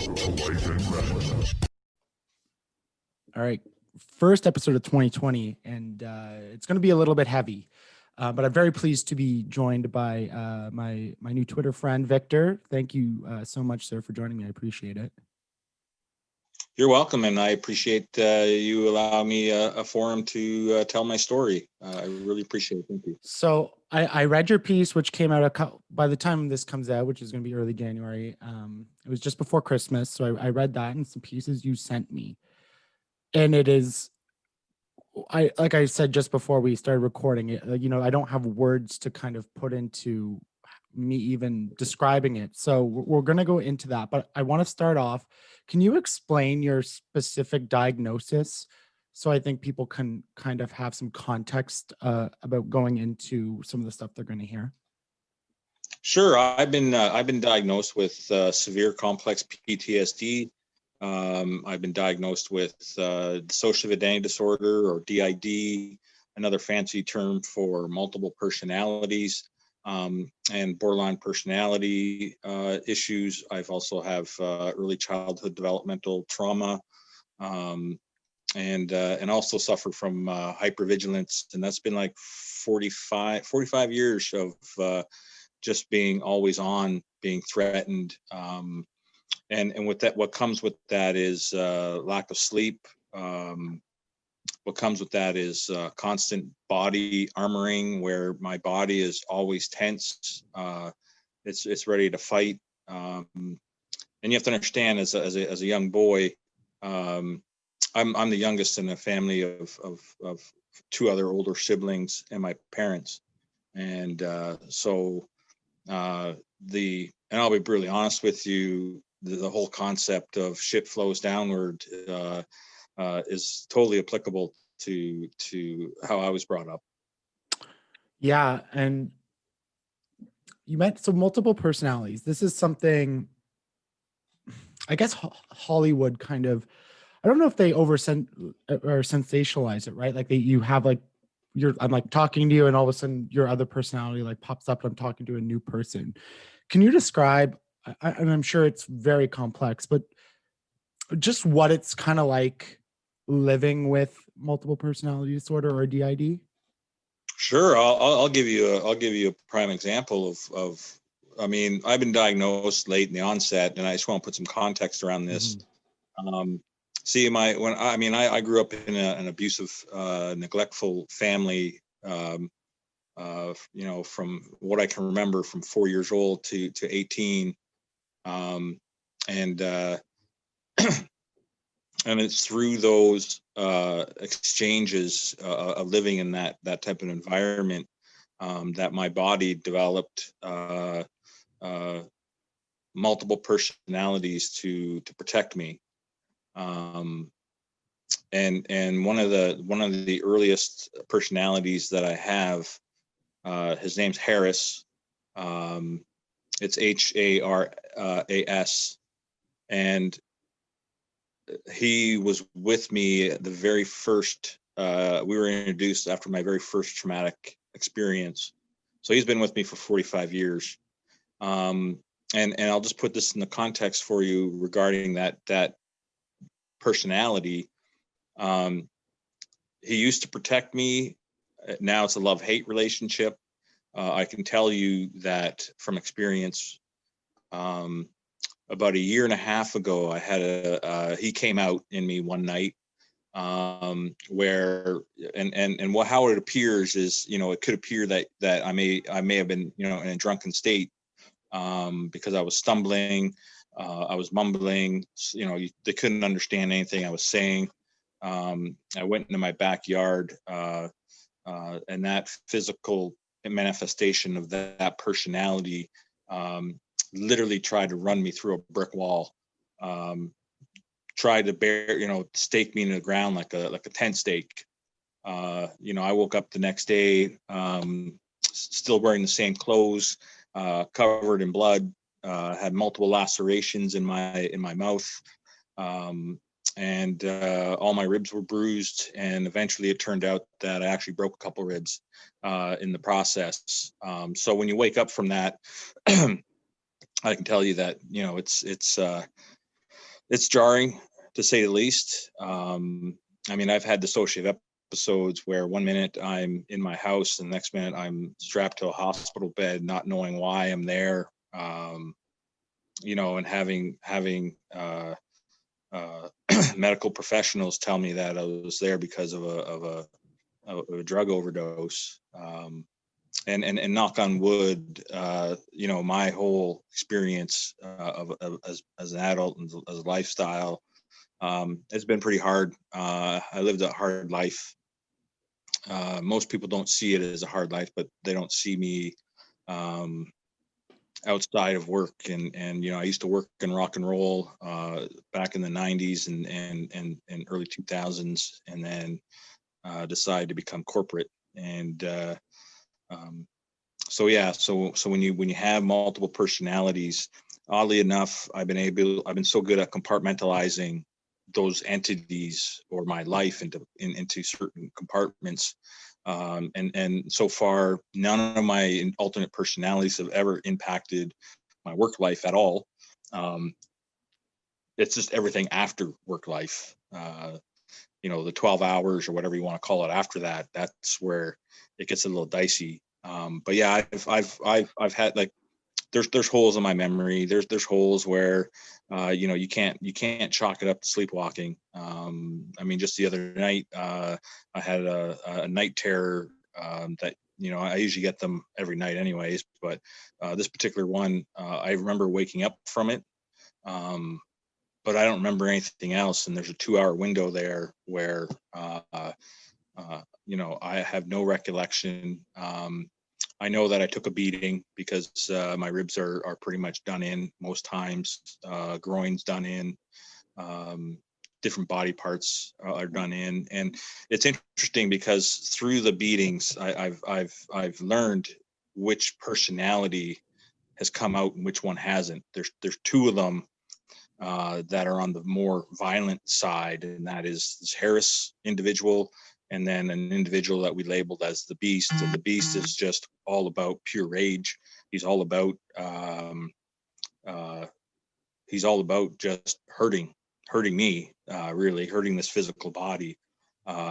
All right, first episode of 2020, and it's going to be a little bit heavy, but I'm very pleased to be joined by my new Twitter friend, Victor. Thank you so much, sir, for joining me. I appreciate it. You're welcome, and I appreciate you allowing me a forum to tell my story. I really appreciate it. Thank you. So I read your piece, which came out by the time this comes out, which is going to be early January. It was just before Christmas, so I read that and some pieces you sent me. And it is, like I said just before we started recording it, I don't have words to kind of put into me even describing it. So we're going to go into that, but I want to start off. Can you explain your specific diagnosis so I think people can kind of have some context about going into some of the stuff they're going to hear? Sure. I've been diagnosed with severe complex PTSD. I've been diagnosed with dissociative identity disorder, or DID, another fancy term for multiple personalities, and borderline personality issues. I've also have early childhood developmental trauma, and also suffer from hypervigilance, and that's been like 45 years of just being always on, being threatened. And with that, what comes with that is lack of sleep. What comes with that is constant body armoring, where my body is always tense. It's ready to fight. And you have to understand, as a young boy, I'm the youngest in a family of two other older siblings and my parents, and so and I'll be brutally honest with you. The whole concept of shit flows downward is totally applicable to how I was brought up. Yeah, and you meant multiple personalities. This is something, I guess, Hollywood kind of, I don't know if they or sensationalize it, right? Like you have like I'm like talking to you, and all of a sudden your other personality like pops up, and I'm talking to a new person. Can you describe, and I'm sure it's very complex, but just what it's kind of like living with multiple personality disorder or DID? Sure, I'll give you a prime example of I mean, I've been diagnosed late in the onset, and I just want to put some context around this. Mm-hmm. See, I grew up in an abusive, neglectful family. From what I can remember, from 4 years old to 18, and and it's through those exchanges of living in that type of environment that my body developed multiple personalities to protect me. And one of the earliest personalities that I have, his name's Harris. It's HARAS, and he was with me at the very first. We were introduced after my very first traumatic experience, so he's been with me for 45 years. And I'll just put this in the context for you regarding that personality. He used to protect me. Now it's a love-hate relationship. I can tell you that from experience. About a year and a half ago, I had he came out in me one night, where how it appears is, it could appear that I may have been, in a drunken state, because I was stumbling, I was mumbling, they couldn't understand anything I was saying. I went into my backyard, and that physical manifestation of that personality literally tried to run me through a brick wall, tried to stake me into the ground like a tent stake. I woke up the next day, still wearing the same clothes, covered in blood, had multiple lacerations in my mouth, and all my ribs were bruised. And eventually it turned out that I actually broke a couple ribs in the process. So when you wake up from that, I can tell you that, it's it's jarring to say the least. I mean, I've had dissociative episodes where one minute I'm in my house and the next minute I'm strapped to a hospital bed, not knowing why I'm there. You know, and having medical professionals tell me that I was there because of a drug overdose. And knock on wood, you know, my whole experience as an adult and as a lifestyle, it's been pretty hard. I lived a hard life. Most people don't see it as a hard life, but they don't see me outside of work. And you know, I used to work in rock and roll back in the 90s and early 2000s, and then decided to become corporate. And so yeah, so when you have multiple personalities, oddly enough, I've been so good at compartmentalizing those entities or my life into certain compartments. And so far, none of my alternate personalities have ever impacted my work life at all. It's just everything after work life. You know, the 12 hours or whatever you want to call it after that, that's where it gets a little dicey. But yeah, I've had, like, there's holes in my memory. There's holes where you know, you can't chalk it up to sleepwalking. I mean, just the other night, I had a night terror that, you know, I usually get them every night anyways, but this particular one, I remember waking up from it. But I don't remember anything else. And there's a 2-hour window there where you know, I have no recollection. I know that I took a beating because my ribs are pretty much done in most times. Groin's done in. Different body parts are done in, and it's interesting because through the beatings, I've learned which personality has come out and which one hasn't. There's two of them that are on the more violent side, and that is this Harris individual, and then an individual that we labeled as the Beast. And the Beast is just all about pure rage. He's all about just hurting me, really hurting this physical body.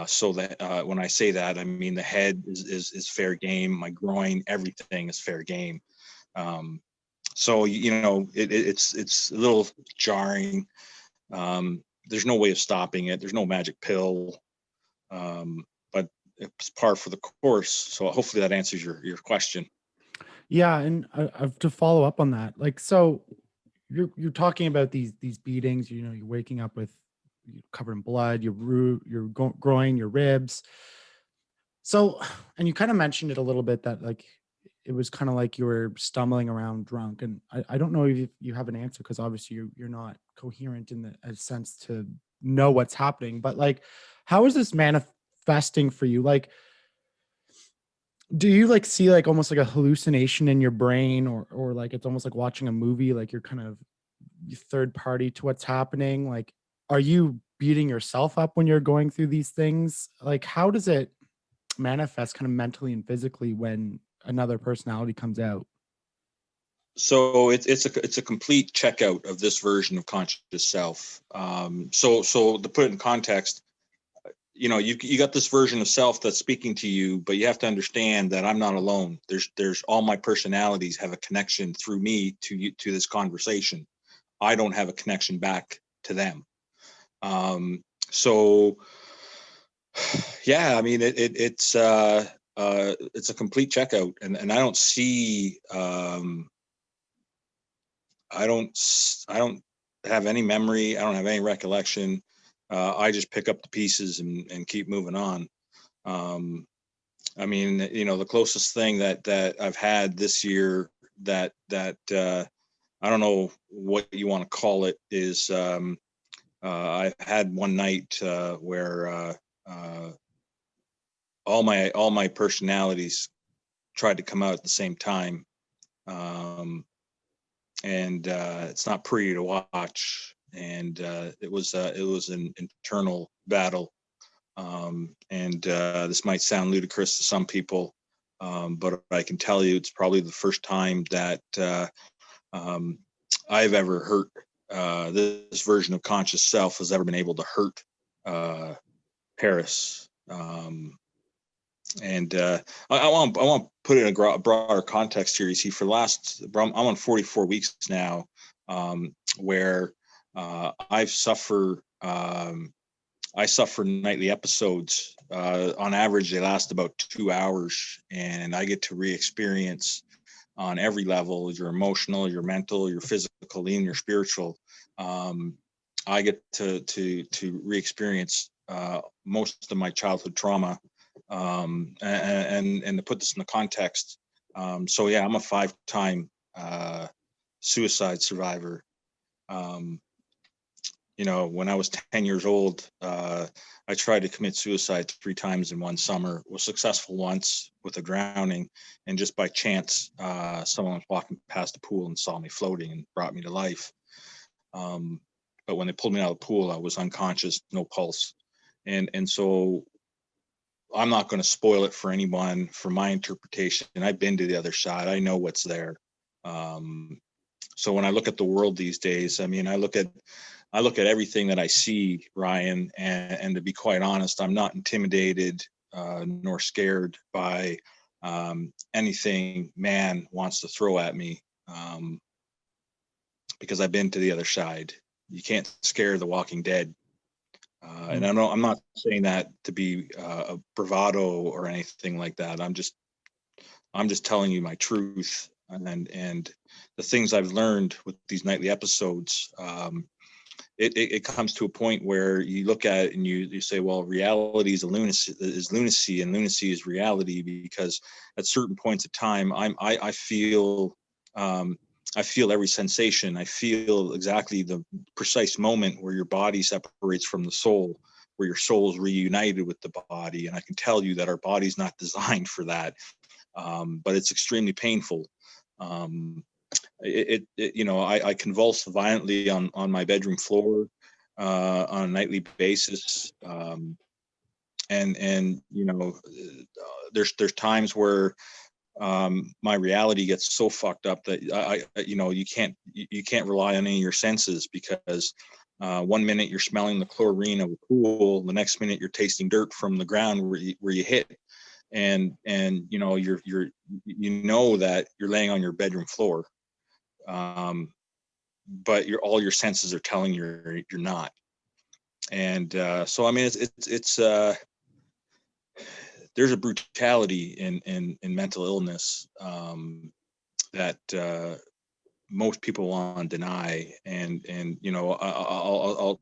So that when I say that, I mean the head is fair game. My groin, everything is fair game. So you know, it's a little jarring. There's no way of stopping it. There's no magic pill, but it's par for the course. So hopefully that answers your question. Yeah, and I've to follow up on that. Like, so you're talking about these beatings. You know, you're waking up with you covered in blood, your groin, your ribs. So, and you kind of mentioned it a little bit that like it was kind of like you were stumbling around drunk, and I don't know if you have an answer because obviously you're not coherent in the a sense to know what's happening. But like, how is this manifesting for you? Like, do you like see like almost like a hallucination in your brain, or like it's almost like watching a movie, like you're kind of third party to what's happening? Like, are you beating yourself up when you're going through these things? Like, how does it manifest kind of mentally and physically when another personality comes out? So it's a complete checkout of this version of conscious self. So to put it in context, you know, you got this version of self that's speaking to you, but you have to understand that I'm not alone. There's all my personalities have a connection through me to you, to this conversation. I don't have a connection back to them. So yeah, I mean, it's a complete checkout, and I don't see I don't have any memory. I don't have any recollection. I just pick up the pieces and keep moving on. I mean, you know, the closest thing that I've had this year that I don't know what you want to call it is I had one night where all my personalities tried to come out at the same time. And it's not pretty to watch. And it was an internal battle. And this might sound ludicrous to some people, but I can tell you it's probably the first time that I've ever hurt this version of conscious self has ever been able to hurt Paris. And I want to put it in a broader context here. You see, for the last, I'm on 44 weeks now, where I suffer nightly episodes. On average, they last about 2 hours, and I get to re-experience on every level, your emotional, your mental, your physical, and your spiritual. I get to re-experience most of my childhood trauma. And to put this in the context, so yeah, I'm a 5-time suicide survivor. When I was 10 years old, I tried to commit suicide 3 times in one summer. Was successful once with a drowning, and just by chance, someone was walking past the pool and saw me floating and brought me to life. But when they pulled me out of the pool, I was unconscious, no pulse, and so I'm not going to spoil it for anyone. For my interpretation, I've been to the other side. I know what's there. So when I look at the world these days, I mean, I look at everything that I see, Ryan, and to be quite honest, I'm not intimidated nor scared by anything man wants to throw at me, because I've been to the other side. You can't scare the walking dead. And I'm not saying that to be a bravado or anything like that. I'm just telling you my truth, and the things I've learned with these nightly episodes. It comes to a point where you look at it and you say, well, reality is lunacy, and lunacy is reality, because at certain points of time, I feel every sensation. I feel exactly the precise moment where your body separates from the soul, where your soul is reunited with the body. And I can tell you that our body's not designed for that, but it's extremely painful. I convulse violently on my bedroom floor on a nightly basis. And there's times where my reality gets so fucked up that you can't rely on any of your senses, because 1 minute you're smelling the chlorine of a pool, the next minute you're tasting dirt from the ground where you hit, and you're that you're laying on your bedroom floor, but all your senses are telling you you're not. And so I mean, it's there's a brutality in mental illness that most people want to deny, and I'll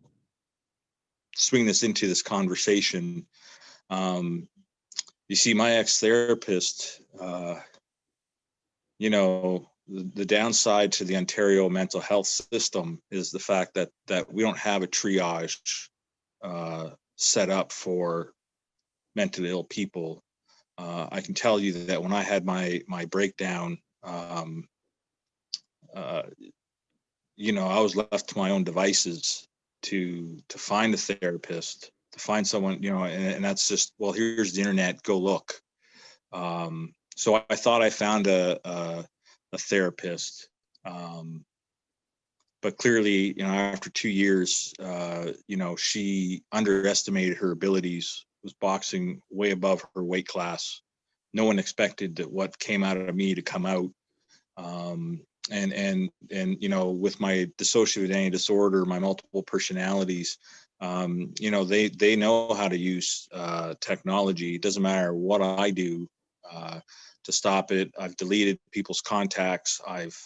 swing this into this conversation. You see, my ex-therapist, the downside to the Ontario mental health system is the fact that we don't have a triage set up for mentally ill people. I can tell you that when I had my breakdown, I was left to my own devices to find a therapist, to find someone, and that's just, well, here's the internet, go look. So I thought I found a therapist, but clearly, after 2 years, she underestimated her abilities, was boxing way above her weight class. No one expected that what came out of me to come out. And with my dissociative identity disorder, my multiple personalities, they know how to use technology. It doesn't matter what I do to stop it. I've deleted people's contacts. I've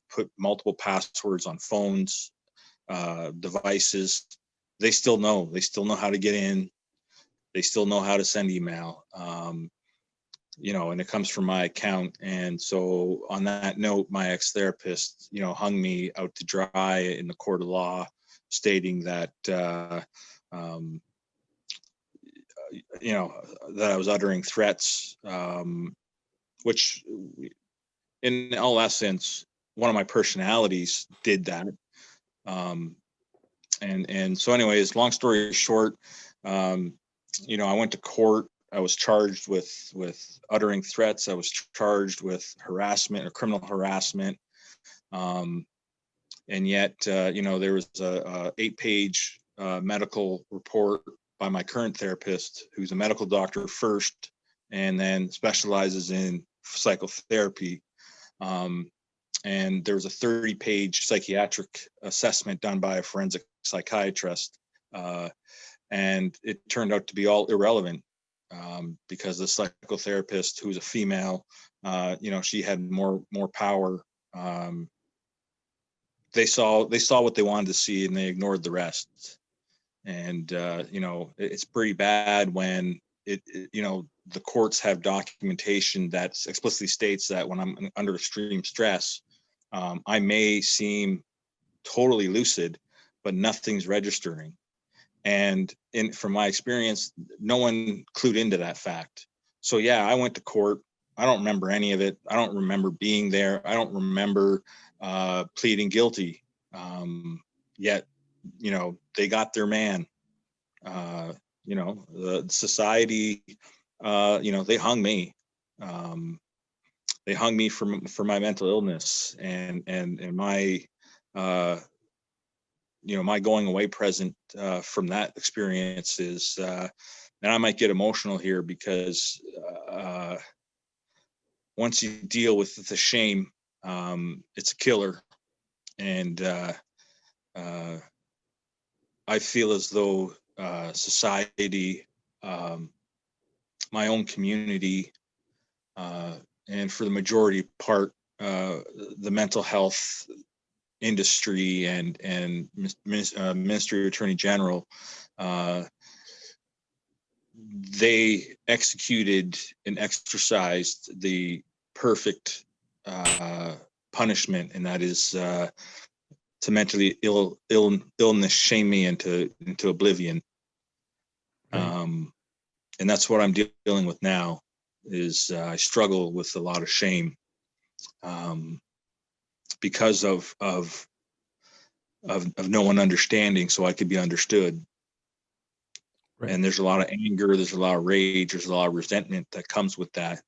put multiple passwords on phones, devices. They still know how to get in. They still know how to send email. And it comes from my account. And so on that note, my ex-therapist, hung me out to dry in the court of law, stating that, that I was uttering threats, which in all essence, one of my personalities did that. And so anyways, long story short, I went to court. I was charged with uttering threats. I was charged with harassment or criminal harassment. And yet, there was a 8-page medical report by my current therapist, who's a medical doctor first, and then specializes in psychotherapy. And there was a 30-page psychiatric assessment done by a forensic psychiatrist. And it turned out to be all irrelevant, because the psychotherapist, who's a female, she had more power. They saw what they wanted to see, and they ignored the rest. And it's pretty bad when the courts have documentation that explicitly states that when I'm under extreme stress, I may seem totally lucid, but nothing's registering. And from my experience, no one clued into that fact. So yeah, I went to court. I don't remember any of it. I don't remember being there. I don't remember pleading guilty. Yet, they got their man. The society, they hung me. They hung me for my mental illness, and my my going away present from that experience is, and I might get emotional here, because once you deal with the shame, it's a killer. And I feel as though society, my own community, and for the majority part, the mental health industry and Ministry of Attorney General, they executed and exercised the perfect punishment, and that is to mentally illness shame me into oblivion. Right. And that's what I'm dealing with now. Is I struggle with a lot of shame, because of no one understanding, so I could be understood. Right. And there's a lot of anger, there's a lot of rage, there's a lot of resentment that comes with that.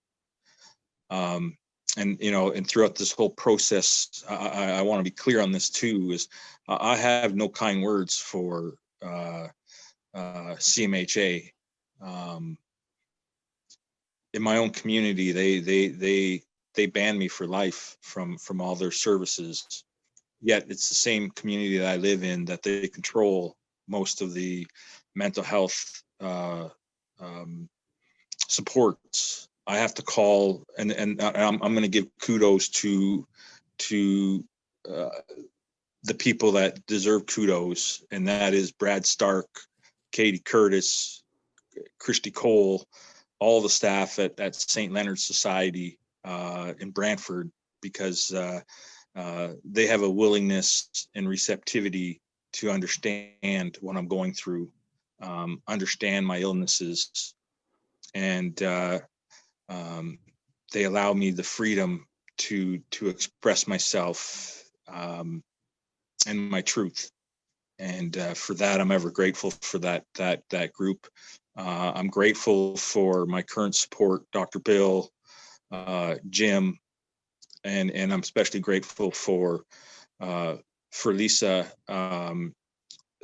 And throughout this whole process, I want to be clear on this too, is I have no kind words for CMHA. In my own community, they banned me for life from all their services. Yet it's the same community that I live in that they control most of the mental health supports. I have to call, and I'm going to give kudos to the people that deserve kudos, and that is Brad Stark, Katie Curtis, Christy Cole, all the staff at St. Leonard's Society in Brantford, because they have a willingness and receptivity to understand what I'm going through, understand my illnesses, and they allow me the freedom to express myself and my truth. And for that, I'm ever grateful for that group. I'm grateful for my current support, Dr. Bill, Jim, and I'm especially grateful for Lisa,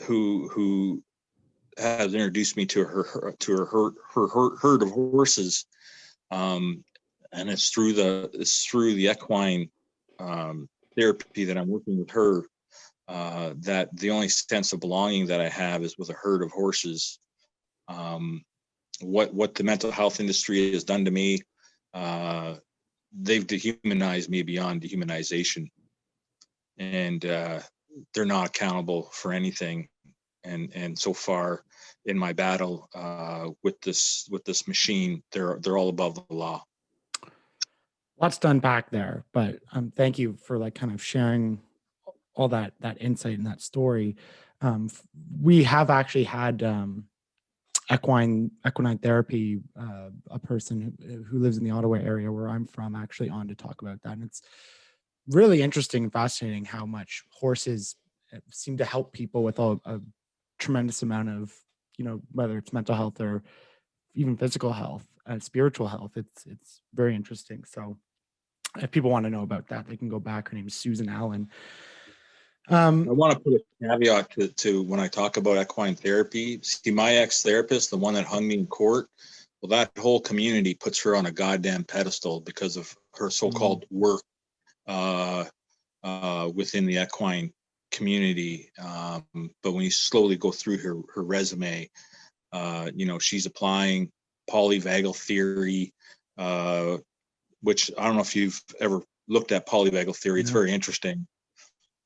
who has introduced me to her herd of horses, and it's through the equine therapy that I'm working with her, that the only sense of belonging that I have is with a herd of horses. What the mental health industry has done to me, they've dehumanized me beyond dehumanization, and they're not accountable for anything. And so far in my battle with this machine, they're all above the law. Lots to unpack there, but thank you for kind of sharing all that insight and that story. We have actually had equine therapy, a person who lives in the Ottawa area where I'm from, actually on to talk about that. And it's really interesting and fascinating how much horses seem to help people with a tremendous amount of, whether it's mental health or even physical health, spiritual health. It's very interesting. So if people want to know about that, they can go back. Her name is Susan Allen. Um, I want to put a caveat to when I talk about equine therapy. See, my ex-therapist, the one that hung me in court, well, that whole community puts her on a goddamn pedestal because of her so-called work uh, within the equine community. But when you slowly go through her resume, she's applying polyvagal theory, which I don't know if you've ever looked at polyvagal theory. It's very interesting.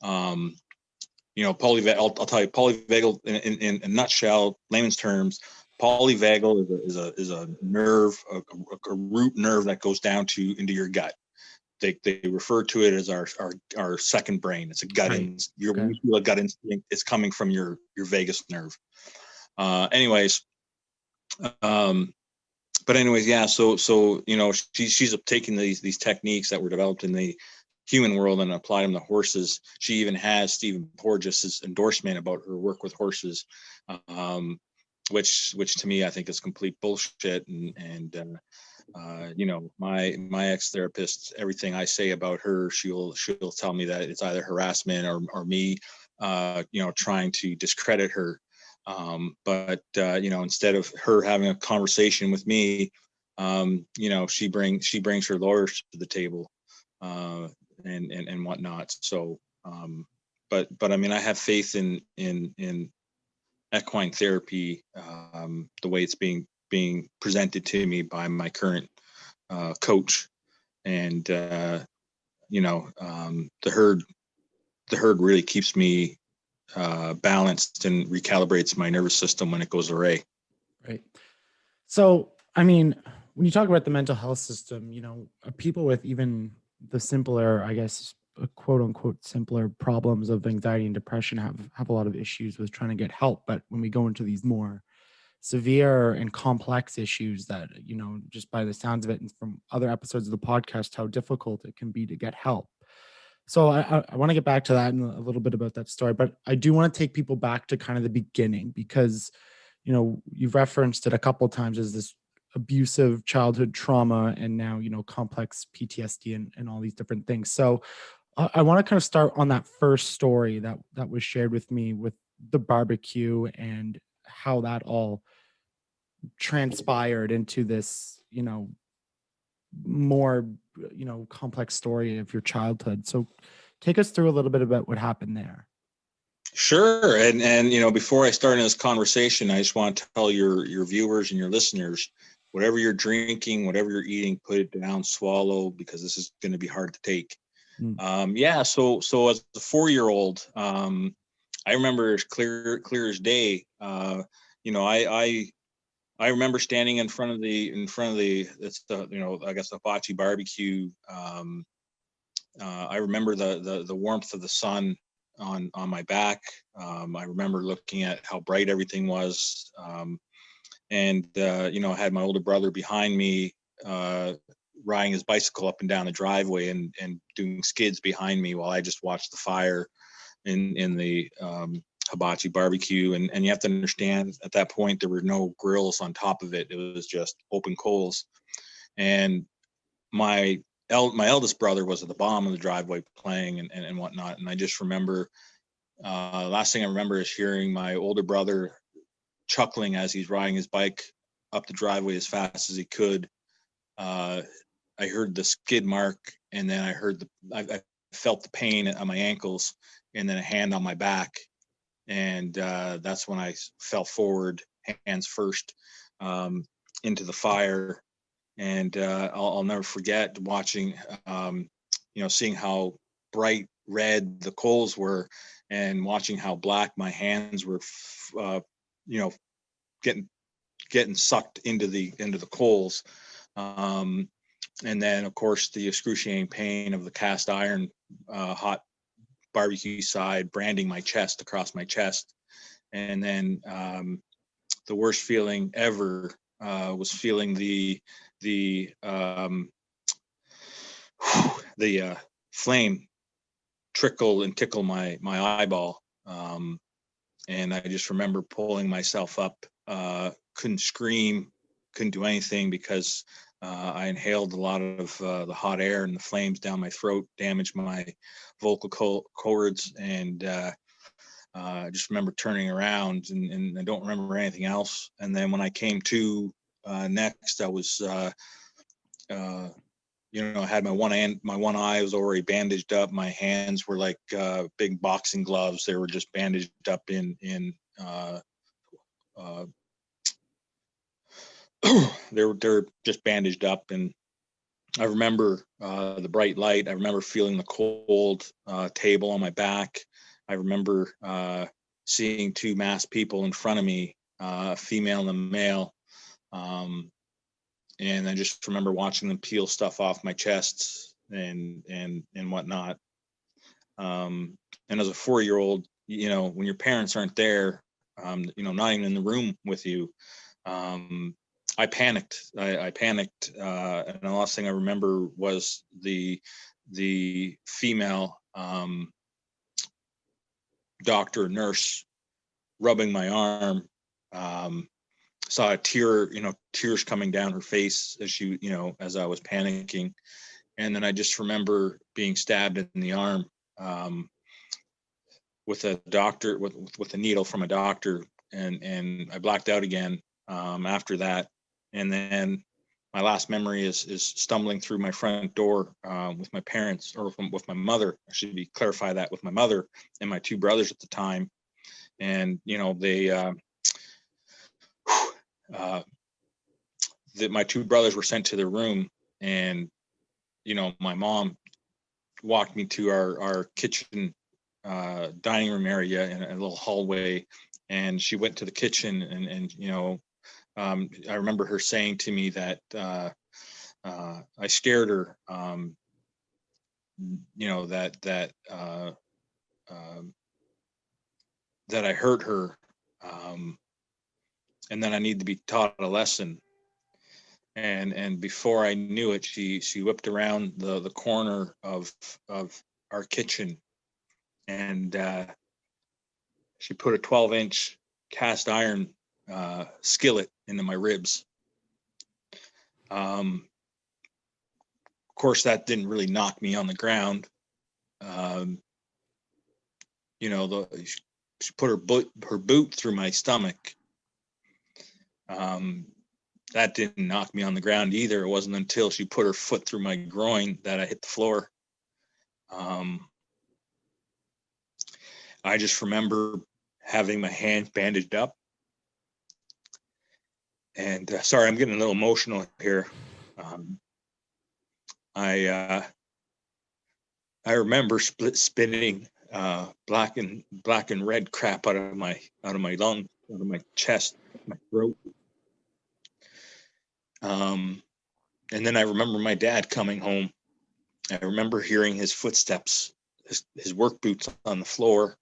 Polyvagal, I'll tell you, polyvagal in a nutshell, layman's terms, polyvagal is a nerve, a root nerve that goes down into your gut. They refer to it as our second brain. It's a gut instinct. When you feel a gut instinct, it's coming from your vagus nerve. Anyways, yeah. So she's taking these techniques that were developed in the human world and applied them to horses. She even has Stephen Porges' endorsement about her work with horses, which to me I think is complete bullshit. And my ex-therapist, everything I say about her, she'll tell me that it's either harassment or me, trying to discredit her. But instead of her having a conversation with me, she brings her lawyers to the table, and whatnot. So, but I mean, I have faith in equine therapy, the way it's being presented to me by my current coach, and the herd really keeps me balanced and recalibrates my nervous system when it goes array. Right. So, I mean, when you talk about the mental health system, people with even the simpler, I guess, quote unquote, simpler problems of anxiety and depression have a lot of issues with trying to get help. But when we go into these more severe and complex issues that, just by the sounds of it and from other episodes of the podcast, how difficult it can be to get help. So I want to get back to that and a little bit about that story, but I do want to take people back to kind of the beginning because, you've referenced it a couple of times as this abusive childhood trauma and now, complex PTSD and all these different things. So I want to kind of start on that first story that was shared with me with the barbecue and how that all transpired into this, more, complex story of your childhood. So take us through a little bit about what happened there. Sure. And before I start in this conversation, I just want to tell your viewers and your listeners, whatever you're drinking, whatever you're eating, put it down, swallow, because this is going to be hard to take. So as a 4-year-old, I remember as clear as day. I remember standing in front of the it's the I guess the hibachi barbecue. I remember the warmth of the sun on my back. I remember looking at how bright everything was, and I had my older brother behind me, riding his bicycle up and down the driveway and doing skids behind me while I just watched the fire in the hibachi barbecue. And you have to understand, at that point there were no grills on top of it. It was just open coals. And my eldest brother was at the bottom of the driveway playing and whatnot. And I just remember, last thing I remember is hearing my older brother chuckling as he's riding his bike up the driveway as fast as he could. I heard the skid mark, and then I felt the pain on my ankles, and then a hand on my back. And that's when I fell forward, hands first, into the fire. And I'll never forget watching, seeing how bright red the coals were, and watching how black my hands were, getting sucked into the coals. And then of course the excruciating pain of the cast iron, hot barbecue side branding my chest, across my chest. And then the worst feeling ever was feeling the flame trickle and tickle my eyeball. And I just remember pulling myself up, couldn't scream, couldn't do anything because I inhaled a lot of the hot air and the flames down my throat, damaged my vocal cords, and I just remember turning around, and I don't remember anything else. And then when I came to next, I was, I had my one eye was already bandaged up. My hands were like big boxing gloves. They were just bandaged up in they're just bandaged up. And I remember the bright light. I remember feeling the cold table on my back. I remember seeing two masked people in front of me, a female and a male. And I just remember watching them peel stuff off my chest and whatnot. And as a 4-year-old, when your parents aren't there, not even in the room with you, I panicked. I panicked, and the last thing I remember was the female doctor nurse rubbing my arm. Saw a tears coming down her face as she, as I was panicking, and then I just remember being stabbed in the arm with a doctor with a needle from a doctor, and I blacked out again after that. And then my last memory is stumbling through my front door with my parents, or with my mother. I should clarify that, with my mother and my two brothers at the time. And they my two brothers were sent to their room, and my mom walked me to our kitchen dining room area in a little hallway, and she went to the kitchen, and I remember her saying to me that I scared her, that I hurt her, and then I need to be taught a lesson. And before I knew it, she whipped around the corner of our kitchen, and she put a 12-inch cast iron skillet into my ribs. Of course, that didn't really knock me on the ground. She put her boot through my stomach. That didn't knock me on the ground either. It wasn't until she put her foot through my groin that I hit the floor. I just remember having my hand bandaged up. And sorry, I'm getting a little emotional here. I remember spitting black and red crap out of my lungs, out of my chest, my throat. And then I remember my dad coming home. I remember hearing his footsteps, his work boots on the floor.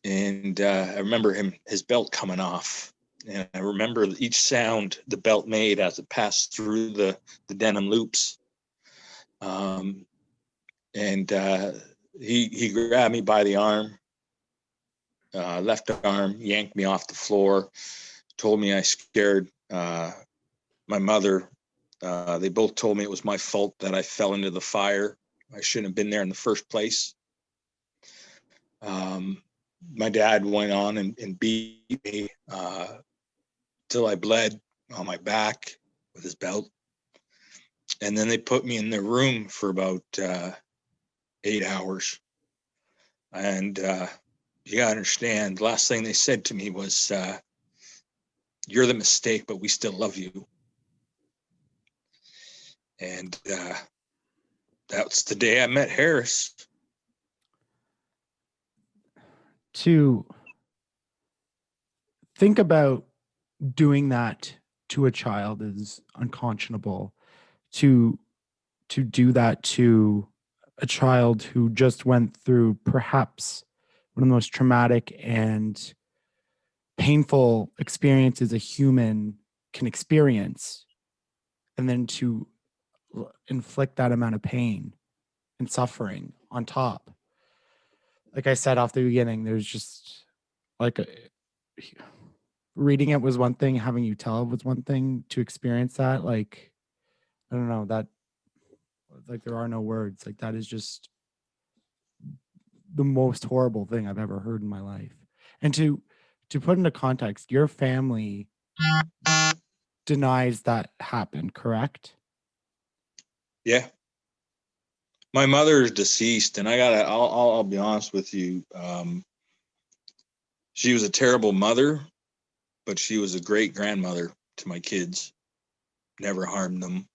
And I remember his belt coming off. And I remember each sound the belt made as it passed through the denim loops. And he grabbed me by the arm, left arm, yanked me off the floor, told me I scared my mother. They both told me it was my fault that I fell into the fire. I shouldn't have been there in the first place. My dad went on and beat me till I bled on my back with his belt. And then they put me in their room for about 8 hours. And you gotta understand, the last thing they said to me was, "You're the mistake, but we still love you." And that's the day I met Harris. To think about doing that to a child is unconscionable. To do that to a child who just went through perhaps one of the most traumatic and painful experiences a human can experience, and then to inflict that amount of pain and suffering on top. Like I said off the beginning, there's just like reading it was one thing, having you tell it was one thing. To experience that, like, I don't know, that, like, there are no words. Like, that is just the most horrible thing I've ever heard in my life. And to put into context, your family denies that happened, correct? Yeah. My mother is deceased, and I'll be honest with you. She was a terrible mother, but she was a great grandmother to my kids. Never harmed them.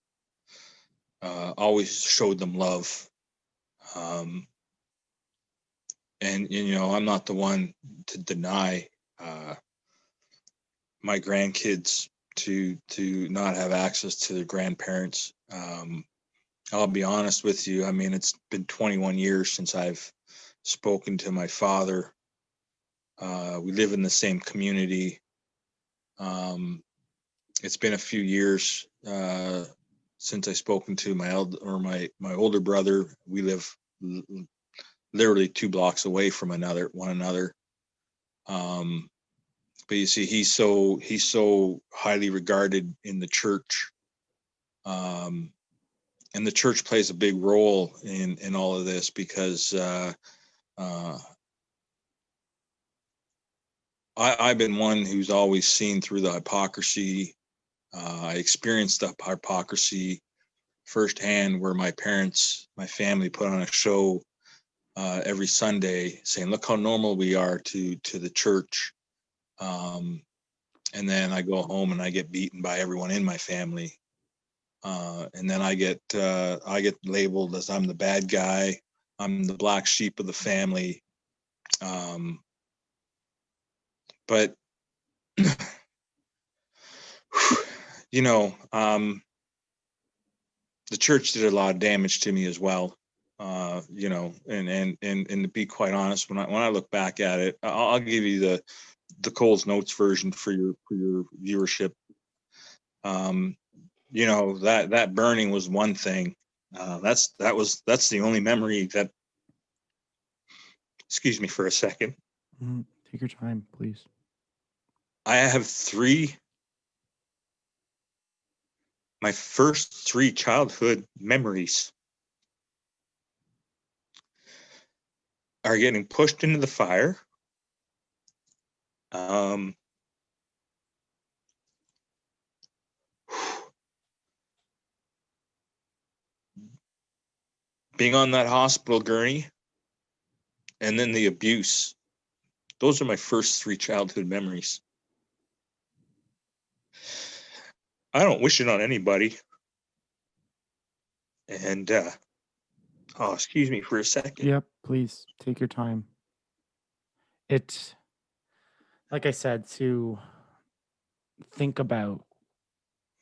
Always showed them love. And I'm not the one to deny my grandkids to not have access to their grandparents. I'll be honest with you. I mean, it's been 21 years since I've spoken to my father. We live in the same community. It's been a few years since I've spoken to my older brother. We live literally 2 blocks away from one another. But you see, he's so highly regarded in the church. And the church plays a big role in all of this, because I've been one who's always seen through the hypocrisy. I experienced the hypocrisy firsthand, where my family put on a show every Sunday saying, look how normal we are to the church. And then I go home and I get beaten by everyone in my family. And then I get labeled as I'm the bad guy. I'm the black sheep of the family. But the church did a lot of damage to me as well. And to be quite honest, when I look back at it, I'll give you the Coles Notes version for your viewership. That burning was one thing. That's the only memory that. Excuse me for a second. Take your time, please. I have my first 3 childhood memories are getting pushed into the fire. Being on that hospital gurney, and then the abuse. Those are my first 3 childhood memories. I don't wish it on anybody. And excuse me for a second. Yep, please take your time. It, like I said, to think about,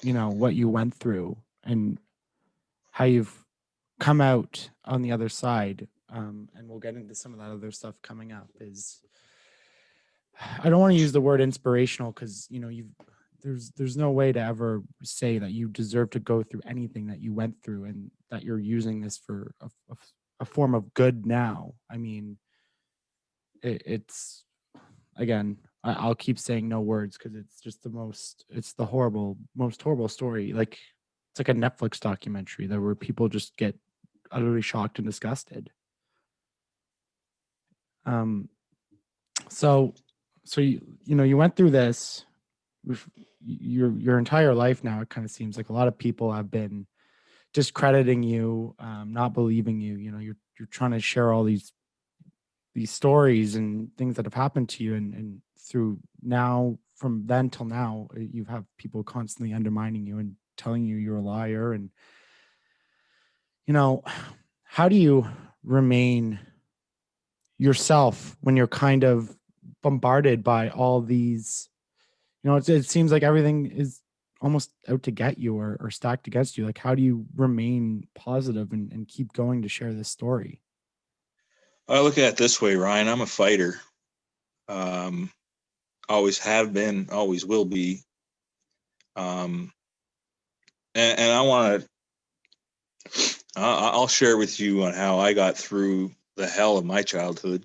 what you went through and how you've come out on the other side. And we'll get into some of that other stuff coming up. I don't want to use the word inspirational, because there's no way to ever say that you deserve to go through anything that you went through, and that you're using this for a form of good now. I mean, it's, again, I'll keep saying no words, because it's just most horrible story. Like, it's like a Netflix documentary where people just get utterly shocked and disgusted. So you went through this with your entire life now. It kind of seems like a lot of people have been discrediting you, not believing you. You're trying to share all these stories and things that have happened to you, and through now, from then till now, you have people constantly undermining you and telling you you're a liar. And how do you remain yourself when you're kind of bombarded by all these, it seems like everything is almost out to get you, or stacked against you? Like, how do you remain positive and keep going to share this story? I look at it this way, Ryan. I'm a fighter. Always have been, always will be. And I want to, I'll share with you on how I got through the hell of my childhood.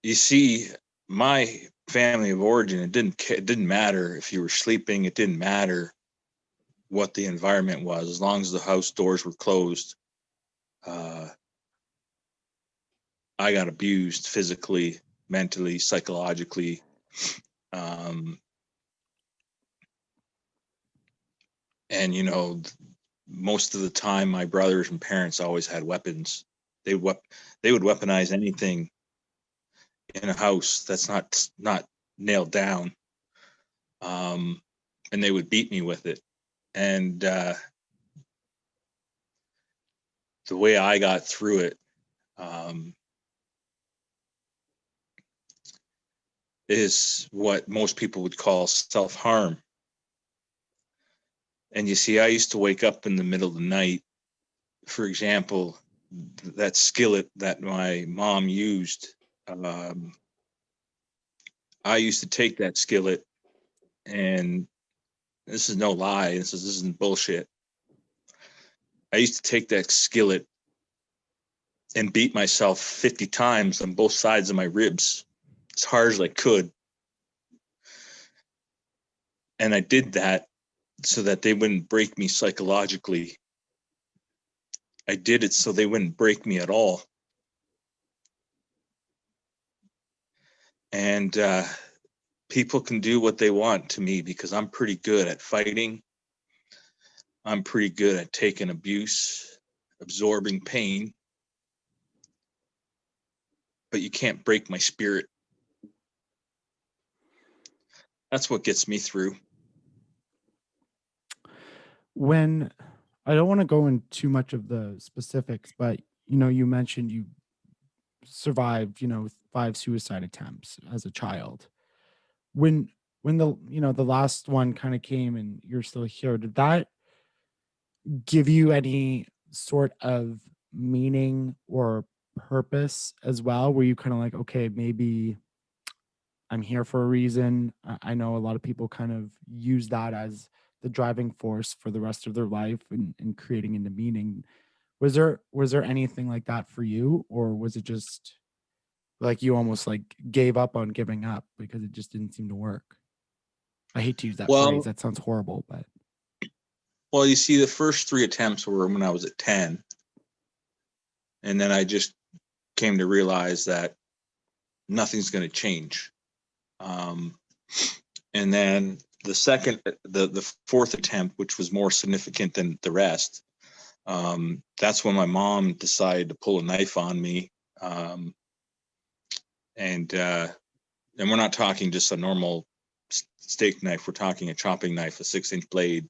you see, my family of origin, it didn't matter if you were sleeping. It didn't matter what the environment was, as long as the house doors were closed. I got abused physically, mentally, psychologically. And most of the time, my brothers and parents always had weapons. They would weaponize anything in a house that's not nailed down, and they would beat me with it. And the way I got through it is what most people would call self-harm. And you see, I used to wake up in the middle of the night. For example, that skillet that my mom used, I used to take that skillet, and this is no lie, this isn't bullshit. I used to take that skillet and beat myself 50 times on both sides of my ribs as hard as I could. And I did that so that they wouldn't break me psychologically. I did it so they wouldn't break me at all. And people can do what they want to me because I'm pretty good at fighting. I'm pretty good at taking abuse, absorbing pain. But you can't break my spirit. That's what gets me through. When I don't want to go into too much of the specifics, but you mentioned you survived, 5 suicide attempts as a child. When the last one kind of came and you're still here, did that give you any sort of meaning or purpose as well? Were you kind of like, okay, maybe I'm here for a reason? I know a lot of people kind of use that as the driving force for the rest of their life and creating into meaning. Was there anything like that for you, or was it just like you almost like gave up on giving up because it just didn't seem to work? I hate to use that phrase. Well, That sounds horrible, but you see, the first 3 attempts were when I was at 10. And then I just came to realize that nothing's going to change. And then the fourth attempt, which was more significant than the rest, that's when my mom decided to pull a knife on me. And we're not talking just a normal steak knife. We're talking a chopping knife, a 6-inch blade.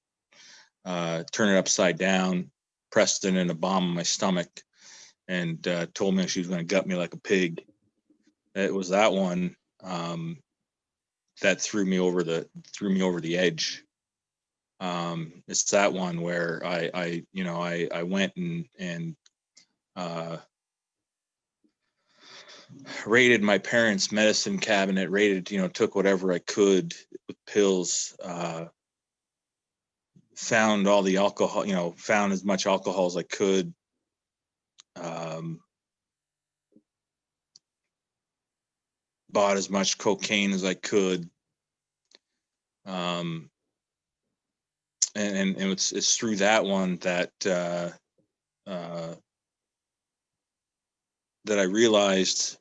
Turn it upside down, pressed it in a bomb on my stomach, and told me she was going to gut me like a pig. It was that one that threw me over the edge. It's that one where I went and raided my parents' medicine cabinet, took whatever I could with pills, found all the alcohol, found as much alcohol as I could. Bought as much cocaine as I could. And it's through that one that that I realized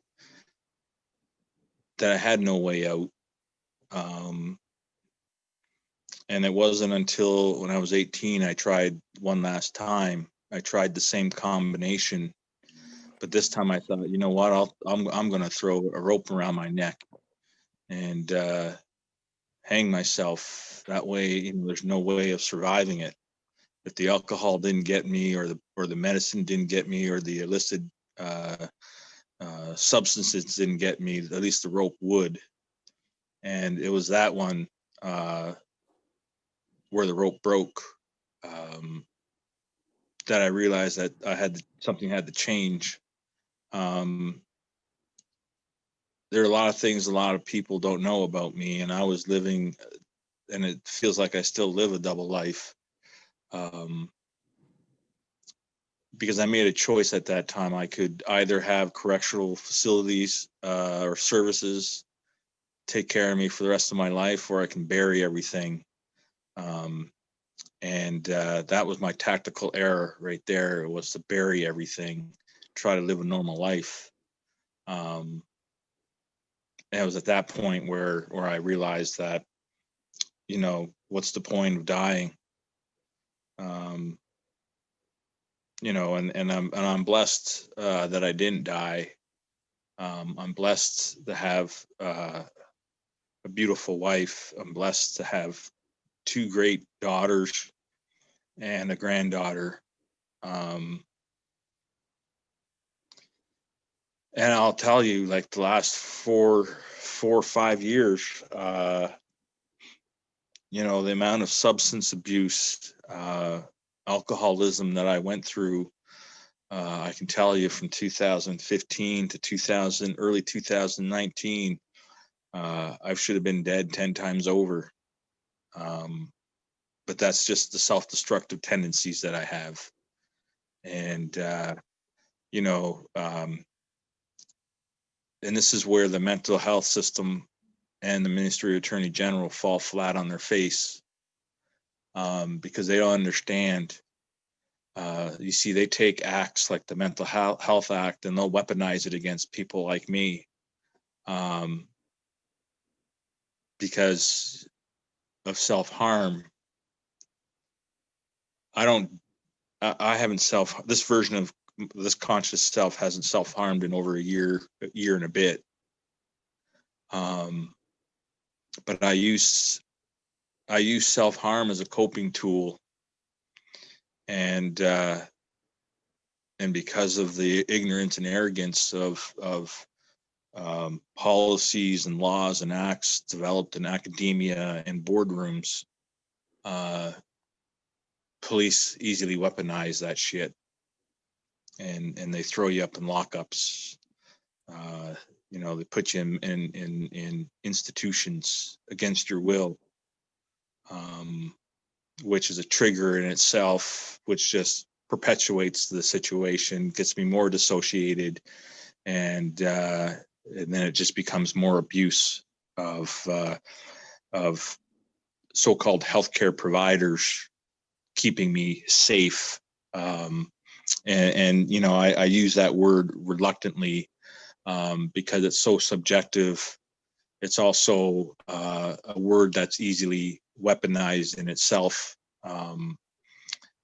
that I had no way out. And it wasn't until when I was 18, I tried one last time. I tried the same combination, but this time I thought, you know what, I'm going to throw a rope around my neck and hang myself. That way, there's no way of surviving it. If the alcohol didn't get me, or the medicine didn't get me, or the illicit substances didn't get me, at least the rope would. And it was that one where the rope broke, that I realized that something had to change. There are a lot of things a lot of people don't know about me, and I was living, and it feels like I still live a double life. because I made a choice at that time. I could either have correctional facilities or services take care of me for the rest of my life, or I can bury everything. And that was my tactical error right there. It was to bury everything, try to live a normal life. And it was at that point where I realized that, you know, what's the point of dying? You know, and I'm blessed that I didn't die. I'm blessed to have a beautiful wife. I'm blessed to have two great daughters and a granddaughter. And I'll tell you, like the last four or 5 years, you know, the amount of substance abuse, alcoholism that I went through, I can tell you from 2015 to early 2019, I should have been dead 10 times over. But that's just the self-destructive tendencies that I have. And, you know, and this is where the mental health system and the Ministry of Attorney General fall flat on their face, because they don't understand. You see, they take acts like the Mental Health Act and they'll weaponize it against people like me, because of self-harm. I haven't this version of this conscious self hasn't self-harmed in over a year and a bit. But I use self-harm as a coping tool, and because of the ignorance and arrogance of policies and laws and acts developed in academia and boardrooms, police easily weaponize that shit, and they throw you up in lockups. You know, they put you in institutions against your will, which is a trigger in itself, which just perpetuates the situation, gets me more dissociated, and then it just becomes more abuse of so-called healthcare providers keeping me safe. And you know, I use that word reluctantly, because it's so subjective. It's also a word that's easily weaponized in itself,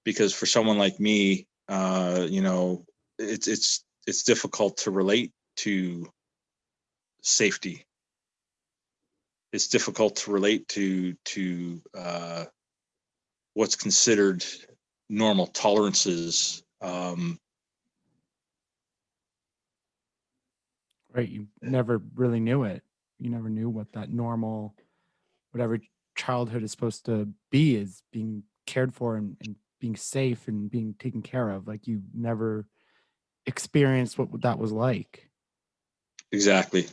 because for someone like me, you know, it's difficult to relate to safety. It's difficult to relate to what's considered normal tolerances. Right. You never really knew it. You never knew what that normal, whatever childhood is supposed to be, is being cared for and being safe and being taken care of. Like you never experienced what that was like. Exactly.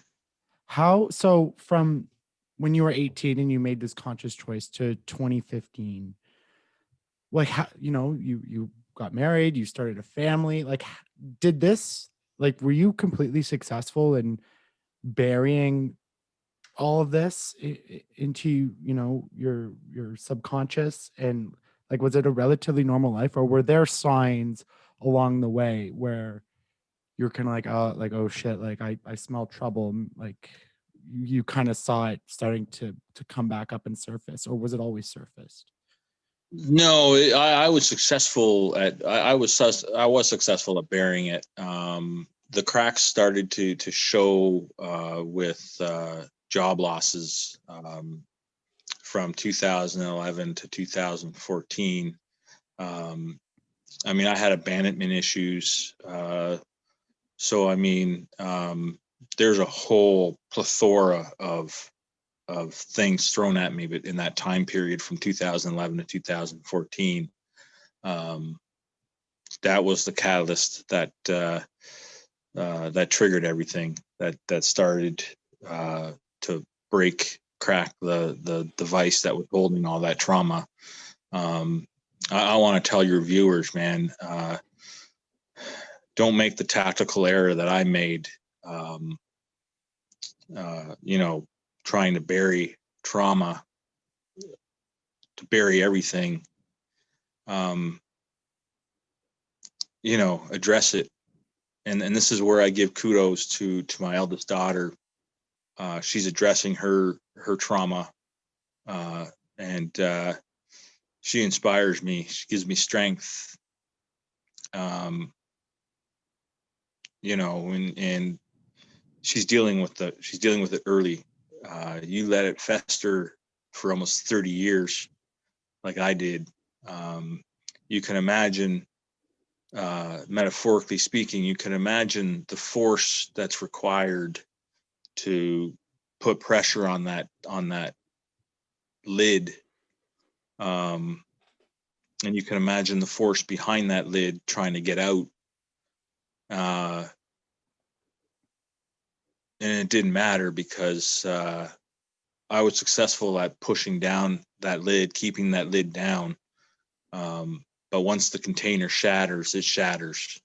How, so from when you were 18 and you made this conscious choice to 2015, like how, you know, you got married, you started a family, like did this, like were you completely successful in burying all of this into, you know, your subconscious, and like was it a relatively normal life, or were there signs along the way where you're kind of like oh shit, like I smell trouble, like you kind of saw it starting to come back up and surface, or was it always surfaced? No, I was successful at I was successful at burying it. The cracks started to show with job losses, from 2011 to 2014. I mean, I had abandonment issues. So I mean, there's a whole plethora of things thrown at me, but in that time period from 2011 to 2014, that was the catalyst that that triggered everything. That started to crack the device that was holding all that trauma. I want to tell your viewers, man, don't make the tactical error that I made, trying to bury trauma, to bury everything. Address it. And this is where I give kudos to my eldest daughter. She's addressing her trauma, and she inspires me. She gives me strength. And she's dealing with it early. You let it fester for almost 30 years, like I did. You can imagine, metaphorically speaking, you can imagine the force that's required to put pressure on that lid. And you can imagine the force behind that lid trying to get out. And it didn't matter because I was successful at pushing down that lid, keeping that lid down. But once the container shatters, it shatters.